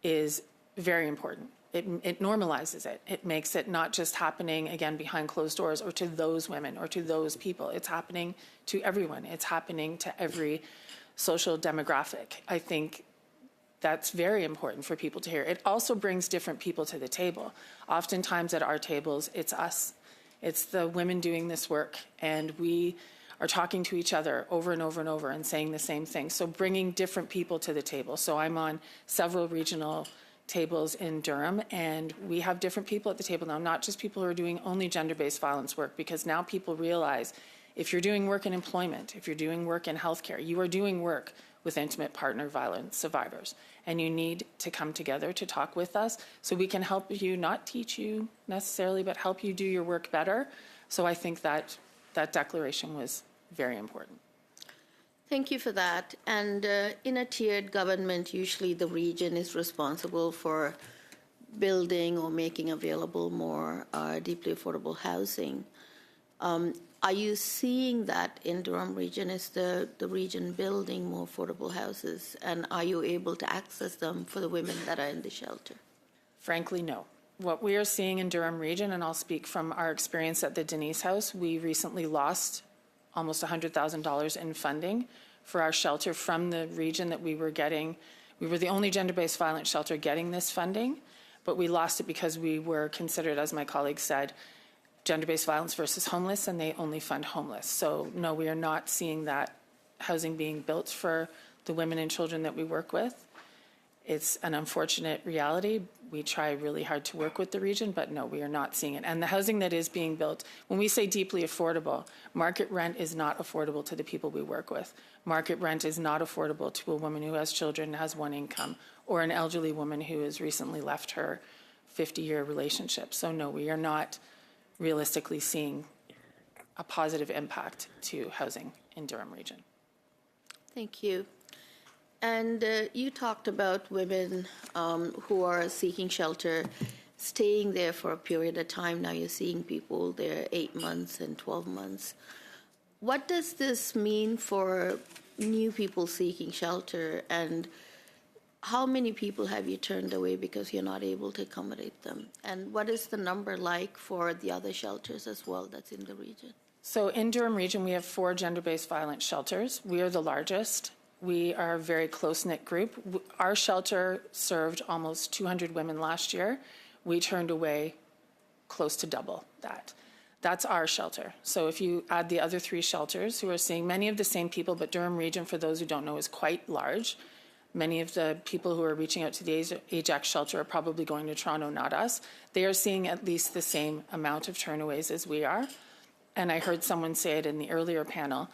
is very important. It normalizes it. It makes it not just happening, again, behind closed doors or to those women or to those people. It's happening to everyone. It's happening to every social demographic. I think that's very important for people to hear. It also brings different people to the table. Oftentimes at our tables, it's us. It's the women doing this work, and we are talking to each other over and over and over and saying the same thing. So bringing different people to the table. So I'm on several regional tables in Durham, and we have different people at the table now, not just people who are doing only gender-based violence work, because now people realize if you're doing work in employment, if you're doing work in healthcare, you are doing work with intimate partner violence survivors, and you need to come together to talk with us so we can help you, not teach you necessarily, but help you do your work better. So I think that declaration was very important. Thank you for that. And in a tiered government, usually the region is responsible for building or making available more deeply affordable housing. Are you seeing that in Durham region? Is the region building more affordable houses? And are you able to access them for the women that are in the shelter? Frankly, no. What we are seeing in Durham region, and I'll speak from our experience at the Denise House, we recently lost almost $100,000 in funding for our shelter from the region that we were getting. We were the only gender-based violence shelter getting this funding, but we lost it because we were considered, as my colleague said, gender-based violence versus homeless, and they only fund homeless. So no, we are not seeing that housing being built for the women and children that we work with. It's an unfortunate reality. We try really hard to work with the region, but no, we are not seeing it. And the housing that is being built, when we say deeply affordable, market rent is not affordable to the people we work with. Market rent is not affordable to a woman who has children and has one income, or an elderly woman who has recently left her 50-year relationship. So no, we are not realistically seeing a positive impact to housing in Durham region. Thank you. And you talked about women who are seeking shelter, staying there for a period of time. Now you're seeing people there 8 months and 12 months. What does this mean for new people seeking shelter, and how many people have you turned away because you're not able to accommodate them? And what is the number like for the other shelters as well that's in the region? So in Durham region, we have 4 gender-based violence shelters. We are the largest. We are a very close-knit group. Our shelter served almost 200 women last year. We turned away close to double that. That's our shelter. So if you add the other 3 shelters who are seeing many of the same people, but Durham region, for those who don't know, is quite large. Many of the people who are reaching out to the Ajax shelter are probably going to Toronto, not us. They are seeing at least the same amount of turnaways as we are. and I heard someone say it in the earlier panel,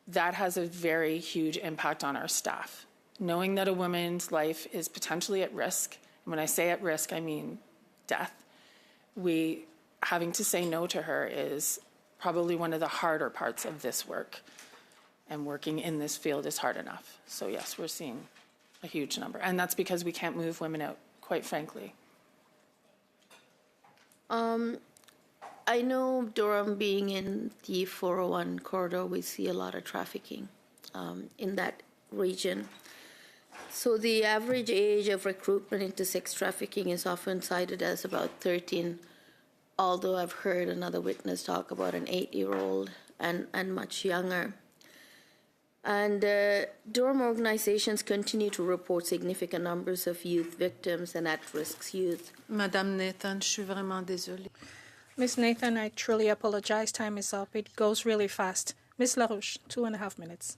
that has a very huge impact on our staff. Knowing that a woman's life is potentially at risk, and when I say at risk, I mean death, having to say no to her is probably one of the harder parts of this work. And working in this field is hard enough. So yes, we're seeing a huge number. And that's because we can't move women out, quite frankly. I know Durham being in the 401 corridor, we see a lot of trafficking in that region. So the average age of recruitment into sex trafficking is often cited as about 13, although I've heard another witness talk about an 8-year-old and much younger. And Durham organizations continue to report significant numbers of youth victims and at-risk youth. Madame Nathan, je suis vraiment désolée. Ms. Nathan, I truly apologize. Time is up. It goes really fast. Ms. LaRouche, 2.5 minutes.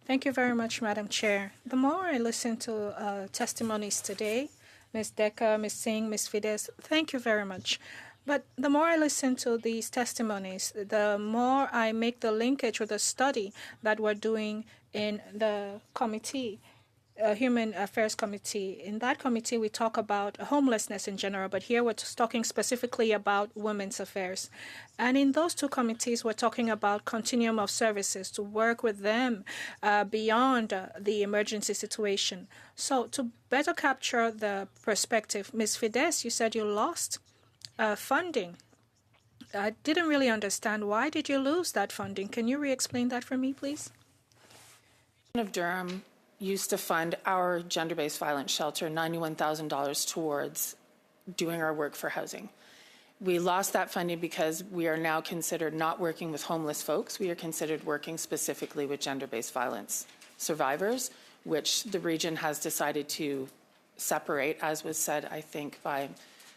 Thank you very much, Madam Chair. The more I listen to testimonies today, Ms. Decker, Ms. Singh, Ms. Fides, thank you very much. But the more I listen to these testimonies, the more I make the linkage with the study that we're doing in the committee, Human Affairs Committee. In that committee, we talk about homelessness in general, but here we're talking specifically about women's affairs. And in those two committees, we're talking about continuum of services to work with them beyond the emergency situation. So to better capture the perspective, Ms. Fides, you said you lost funding. I didn't really understand. Why did you lose that funding? Can you re-explain that for me, please? Of Durham used to fund our gender-based violence shelter $91,000 towards doing our work for housing. We lost that funding because we are now considered not working with homeless folks. We are considered working specifically with gender-based violence survivors, which the region has decided to separate, as was said, I think, by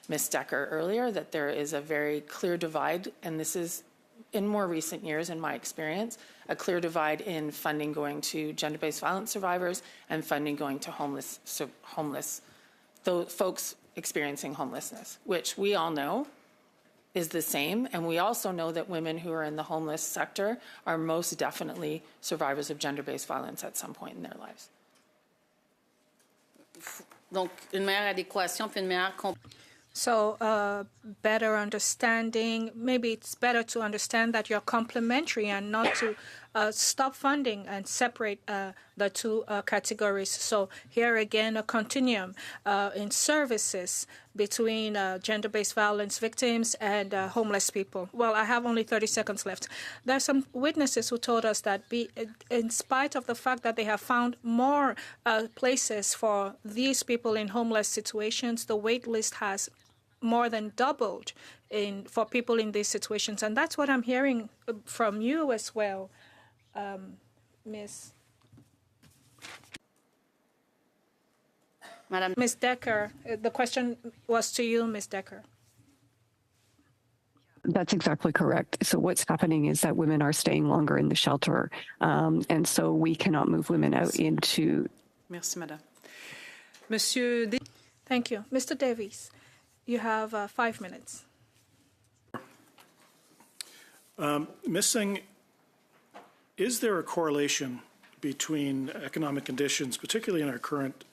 Ms. Decker earlier, that there is a very clear divide, and this is, in more recent years, in my experience, a clear divide in funding going to gender-based violence survivors and funding going to homeless folks experiencing homelessness, which we all know is the same. And we also know that women who are in the homeless sector are most definitely survivors of gender-based violence at some point in their lives. Donc, une meilleure adéquation puis une meilleure So better understanding, maybe it's better to understand that you're complementary and not to stop funding and separate the two categories. So here again, a continuum in services between gender-based violence victims and homeless people. Well, I have only 30 seconds left. There are some witnesses who told us that in spite of the fact that they have found more places for these people in homeless situations, the wait list has more than doubled for people in these situations. And that's what I'm hearing from you as well, Ms. Madam. Ms. Decker. The question was to you, Ms. Decker. That's exactly correct. So what's happening is that women are staying longer in the shelter, and so we cannot move women out into... Merci, Madame. Monsieur... Thank you. Mr. Davies, you have 5 minutes. Ms. Singh, is there a correlation between economic conditions, particularly in our current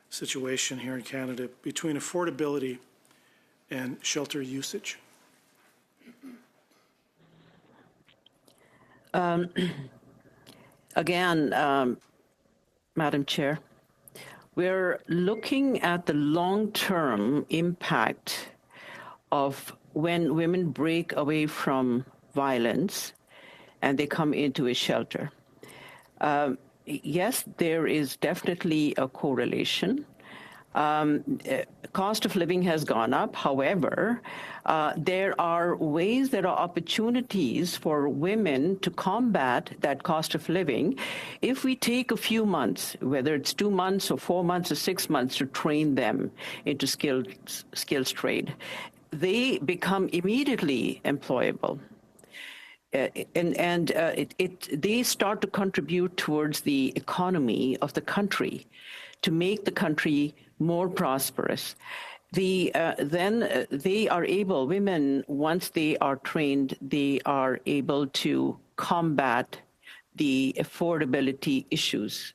situation here in Canada, between affordability and shelter usage? Again, Madam Chair, we're looking at the long-term impact of when women break away from violence and they come into a shelter. Yes, there is definitely a correlation. Cost of living has gone up. However, there are ways, there are opportunities for women to combat that cost of living if we take a few months, whether it's 2 months or 4 months or 6 months, to train them into skills trade. They become immediately employable. They start to contribute towards the economy of the country to make the country more prosperous. Then they are able, women, once they are trained, they are able to combat the affordability issues.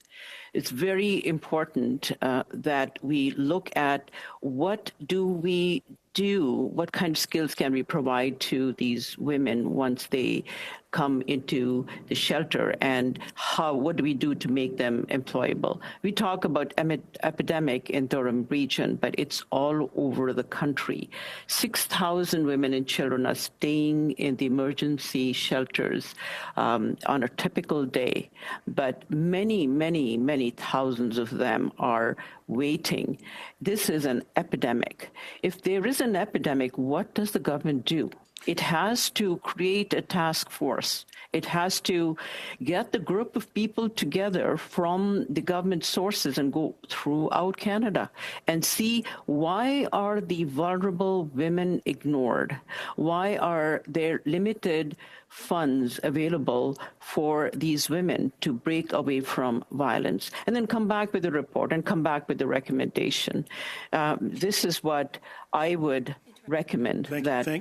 It's very important that we look at what do we do, what kind of skills can we provide to these women once they come into the shelter, and what do we do to make them employable? We talk about epidemic in Durham region, but it's all over the country. 6,000 women and children are staying in the emergency shelters on a typical day, but many, many, many thousands of them are waiting. This is an epidemic. If there is an epidemic, what does the government do? It has to create a task force. It has to get the group of people together from the government sources and go throughout Canada and see why are the vulnerable women ignored? Why are there limited funds available for these women to break away from violence? And then come back with a report and come back with a recommendation. This is what I would recommend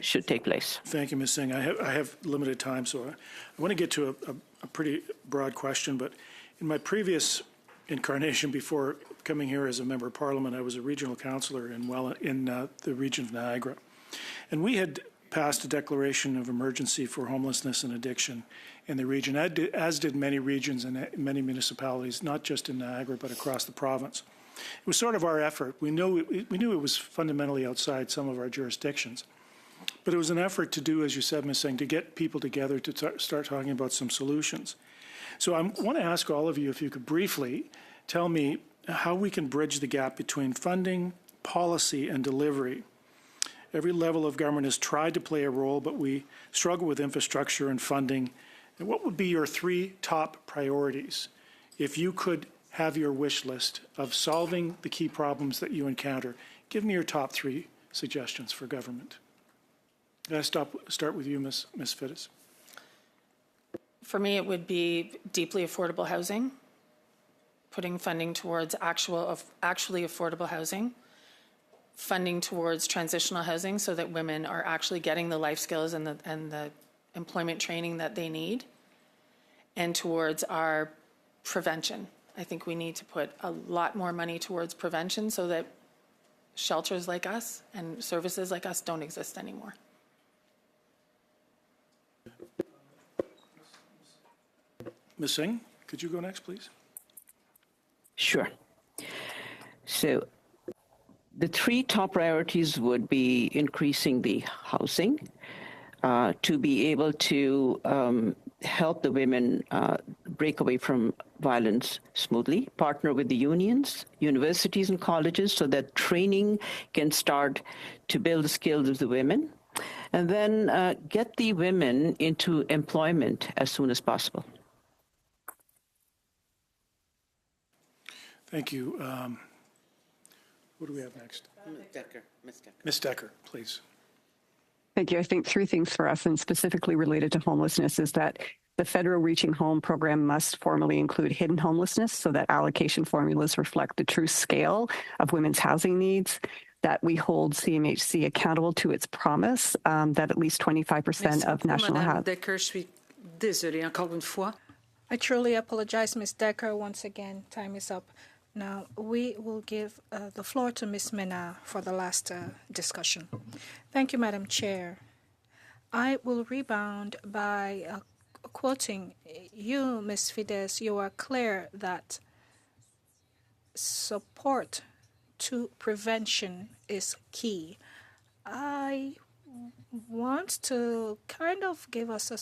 should take place. Thank you, Ms. Singh. I have limited time, so I want to get to a pretty broad question, but in my previous incarnation before coming here as a member of Parliament, I was a regional councillor in the region of Niagara. And we had passed a declaration of emergency for homelessness and addiction in the region, as did many regions and many municipalities, not just in Niagara, but across the province. It was sort of our effort. We knew it was fundamentally outside some of our jurisdictions. But it was an effort to do, as you said, Ms. Singh, to get people together to start talking about some solutions. So I want to ask all of you if you could briefly tell me how we can bridge the gap between funding, policy, and delivery. Every level of government has tried to play a role, but we struggle with infrastructure and funding. And what would be your 3 top priorities if you could have your wish list of solving the key problems that you encounter? Give me your top 3 suggestions for government. Can I start with you, Ms. Fiddes? For me, it would be deeply affordable housing, putting funding towards actually affordable housing, funding towards transitional housing so that women are actually getting the life skills and the employment training that they need, and towards our prevention. I think we need to put a lot more money towards prevention so that shelters like us and services like us don't exist anymore. Ms. Singh, could you go next, please? Sure. So the 3 top priorities would be increasing the housing, to be able to help the women break away from violence smoothly, partner with the unions, universities, and colleges so that training can start to build the skills of the women, and then get the women into employment as soon as possible. Thank you. What do we have next? Ms. Decker, please. Thank you. I think 3 things for us, and specifically related to homelessness, is that the federal Reaching Home program must formally include hidden homelessness so that allocation formulas reflect the true scale of women's housing needs, that we hold CMHC accountable to its promise that at least 25% of national housing. Decker, je suis désolée encore une fois. I truly apologize, Ms. Decker. Once again, time is up. Now, we will give the floor to Ms. Mena for the last discussion. Thank you, Madam Chair. I will rebound by quoting you, Ms. Fiddes. You are clear that support to prevention is key. I want to kind of give us a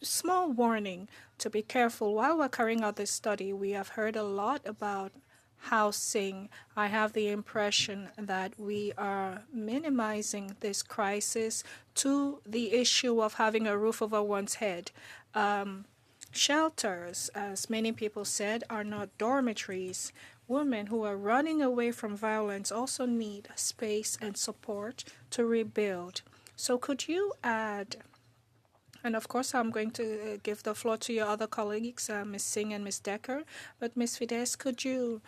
small warning to be careful. While we're carrying out this study, we have heard a lot about housing. I have the impression that we are minimizing this crisis to the issue of having a roof over one's head. Shelters, as many people said, are not dormitories. Women who are running away from violence also need space and support to rebuild. So could you add, and of course I'm going to give the floor to your other colleagues, Ms. Singh and Ms. Decker, but Ms. Fiddes, could you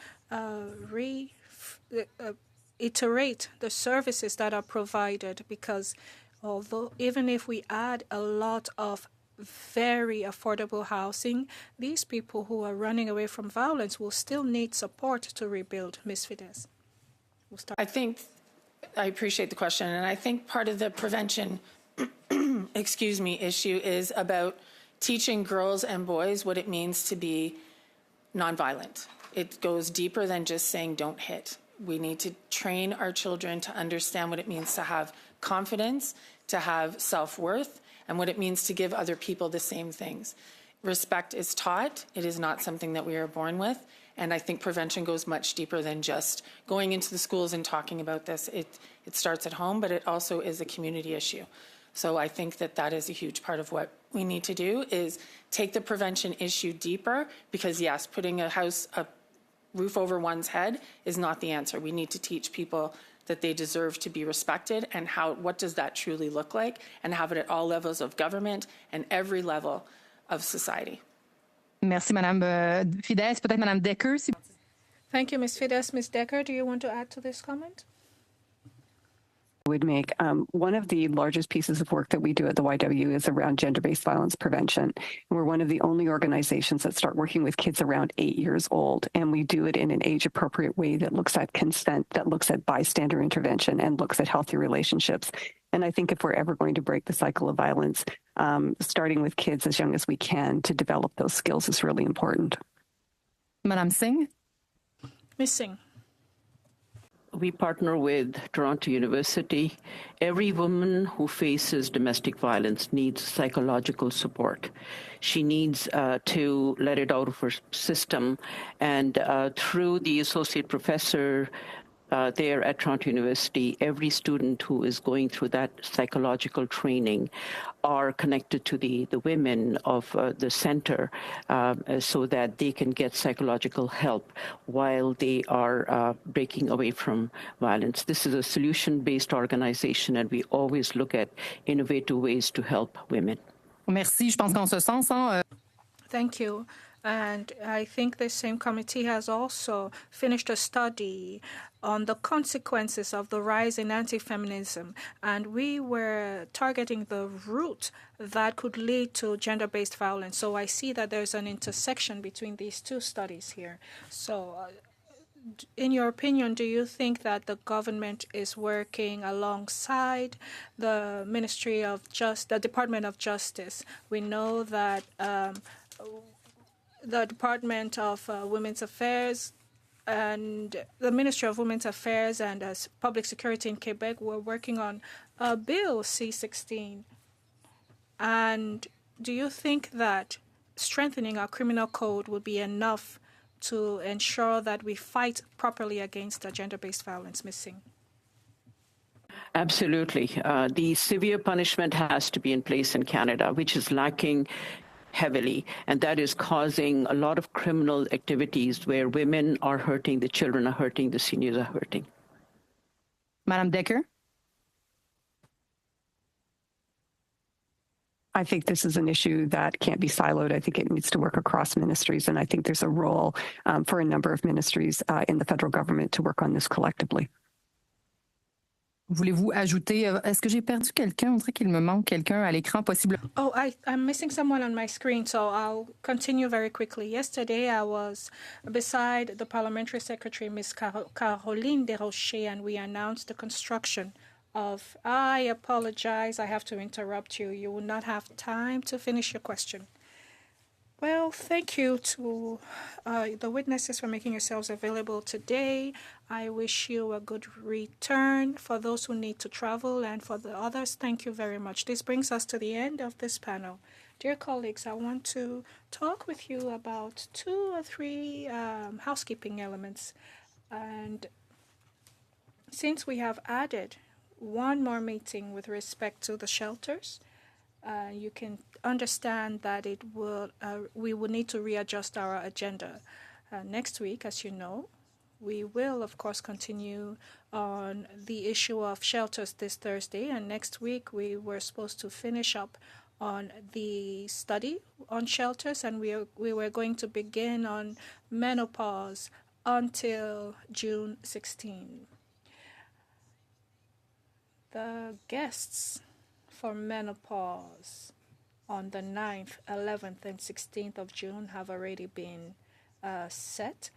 iterate the services that are provided, because although even if we add a lot of very affordable housing, these people who are running away from violence will still need support to rebuild. Ms. Fides. I appreciate the question, and I think part of the prevention issue is about teaching girls and boys what it means to be nonviolent. It goes deeper than just saying don't hit. We need to train our children to understand what it means to have confidence, to have self-worth, and what it means to give other people the same things. Respect is taught. It is not something that we are born with. And I think prevention goes much deeper than just going into the schools and talking about this. It starts at home, but it also is a community issue. So I think that is a huge part of what we need to do, is take the prevention issue deeper, because yes, putting a roof over one's head is not the answer. We need to teach people that they deserve to be respected, and what does that truly look like, and have it at all levels of government and every level of society. Merci, Madame Fides. Peut-être Madame Decker. Thank you, Ms. Fides. Ms. Decker, do you want to add to this comment? Would make one of the largest pieces of work that we do at the YW is around gender-based violence prevention. And we're one of the only organizations that start working with kids around 8 years old, and we do it in an age-appropriate way that looks at consent, that looks at bystander intervention, and looks at healthy relationships. And I think if we're ever going to break the cycle of violence, starting with kids as young as we can to develop those skills is really important. Madame Singh? Ms. Singh. We partner with Toronto University. Every woman who faces domestic violence needs psychological support. She needs to let it out of her system. And through the associate professor there at Toronto University, every student who is going through that psychological training are connected to the women of the center so that they can get psychological help while they are breaking away from violence. This is a solution-based organization, and we always look at innovative ways to help women. Merci. Je pense qu'en ce sens, Thank you. And I think the same committee has also finished a study on the consequences of the rise in anti-feminism. And we were targeting the root that could lead to gender-based violence. So I see that there's an intersection between these two studies here. So in your opinion, do you think that the government is working alongside the Ministry of the Department of Justice? We know that the Department of Women's Affairs and the Ministry of Women's Affairs and Public Security in Quebec were working on a bill, C-16. And do you think that strengthening our criminal code would be enough to ensure that we fight properly against gender-based violence? Ms. Singh. Absolutely. The severe punishment has to be in place in Canada, which is lacking heavily, and that is causing a lot of criminal activities where women are hurting, the children are hurting, the seniors are hurting. Madame Decker? I think this is an issue that can't be siloed. I think it needs to work across ministries, and I think there's a role for a number of ministries in the federal government to work on this collectively. Voulez-vous ajouter? Est-ce que j'ai perdu quelqu'un? On dirait qu'il me manque quelqu'un à l'écran, possible. Oh, I'm missing someone on my screen, so I'll continue very quickly. Yesterday, I was beside the Parliamentary Secretary, Ms. Caroline Desrochers, and we announced the construction of... I apologize, I have to interrupt you. You will not have time to finish your question. Well, thank you to the witnesses for making yourselves available today. I wish you a good return for those who need to travel, and for the others, thank you very much. This brings us to the end of this panel. Dear colleagues, I want to talk with you about 2 or 3 housekeeping elements. And since we have added one more meeting with respect to the shelters, you can understand that we will need to readjust our agenda. Next week, as you know, we will, of course, continue on the issue of shelters this Thursday. And next week, we were supposed to finish up on the study on shelters, and we were going to begin on menopause until June 16. The guests for menopause on the 9th, 11th, and 16th of June have already been set.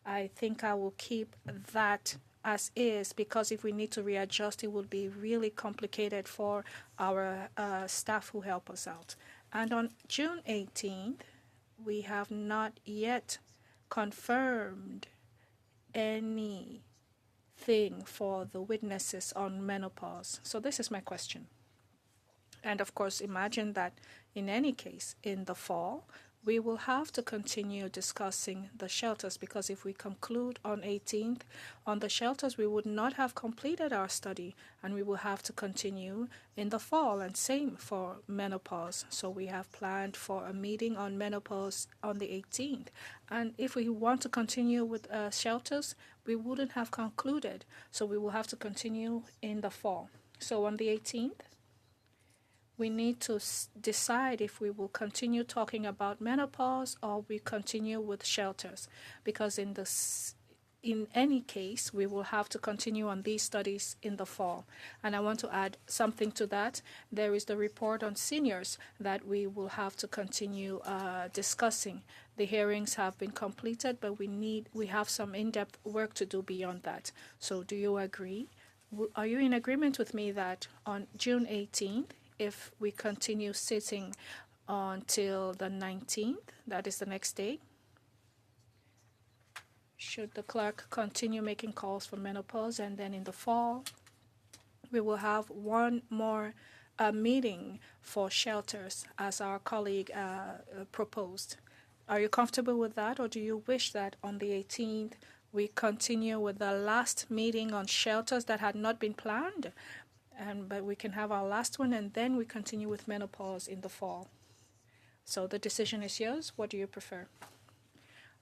I think I will keep that as is, because if we need to readjust, it would be really complicated for our staff who help us out. And on June 18th, we have not yet confirmed anything for the witnesses on menopause. So this is my question. And of course, imagine that in any case, in the fall, we will have to continue discussing the shelters, because if we conclude on 18th on the shelters, we would not have completed our study, and we will have to continue in the fall, and same for menopause. So we have planned for a meeting on menopause on the 18th. And if we want to continue with shelters, we wouldn't have concluded. So we will have to continue in the fall. So on the 18th, we need to decide if we will continue talking about menopause or we continue with shelters, because in any case, we will have to continue on these studies in the fall. And I want to add something to that. There is the report on seniors that we will have to continue discussing. The hearings have been completed, but we have some in-depth work to do beyond that. So do you agree? Are you in agreement with me that on June 18th, if we continue sitting until the 19th, that is the next day, should the clerk continue making calls for menopause, and then in the fall, we will have one more meeting for shelters, as our colleague proposed. Are you comfortable with that, or do you wish that on the 18th we continue with the last meeting on shelters that had not been planned? But we can have our last one, and then we continue with menopause in the fall. So the decision is yours. What do you prefer?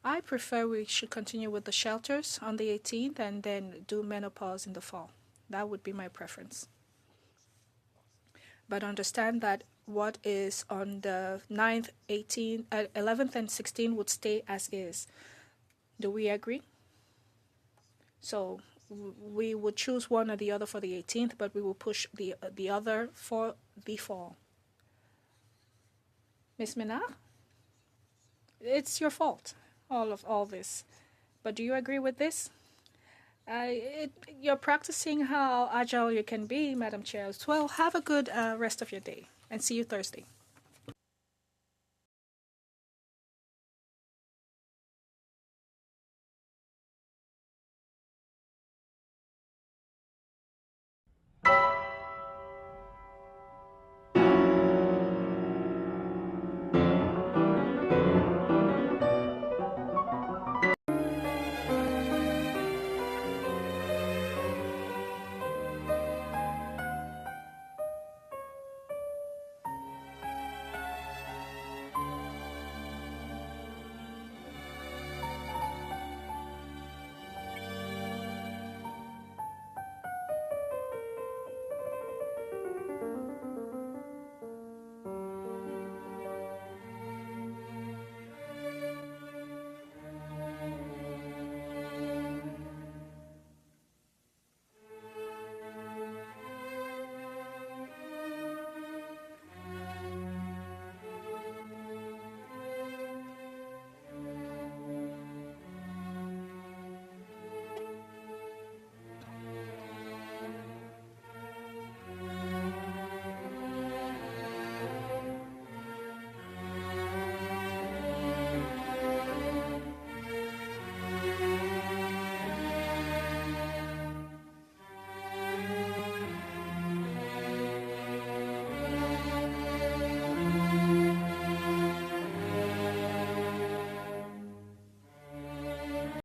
I prefer we should continue with the shelters on the 18th and then do menopause in the fall. That would be my preference. But understand that what is on the 9th, 18th, 11th, and 16th would stay as is. Do we agree? So we would choose one or the other for the 18th, but we will push the other for the fall. Ms. Menard? It's your fault, all this. But do you agree with this? You're practicing how agile you can be, Madam Chair. Well, have a good rest of your day, and see you Thursday.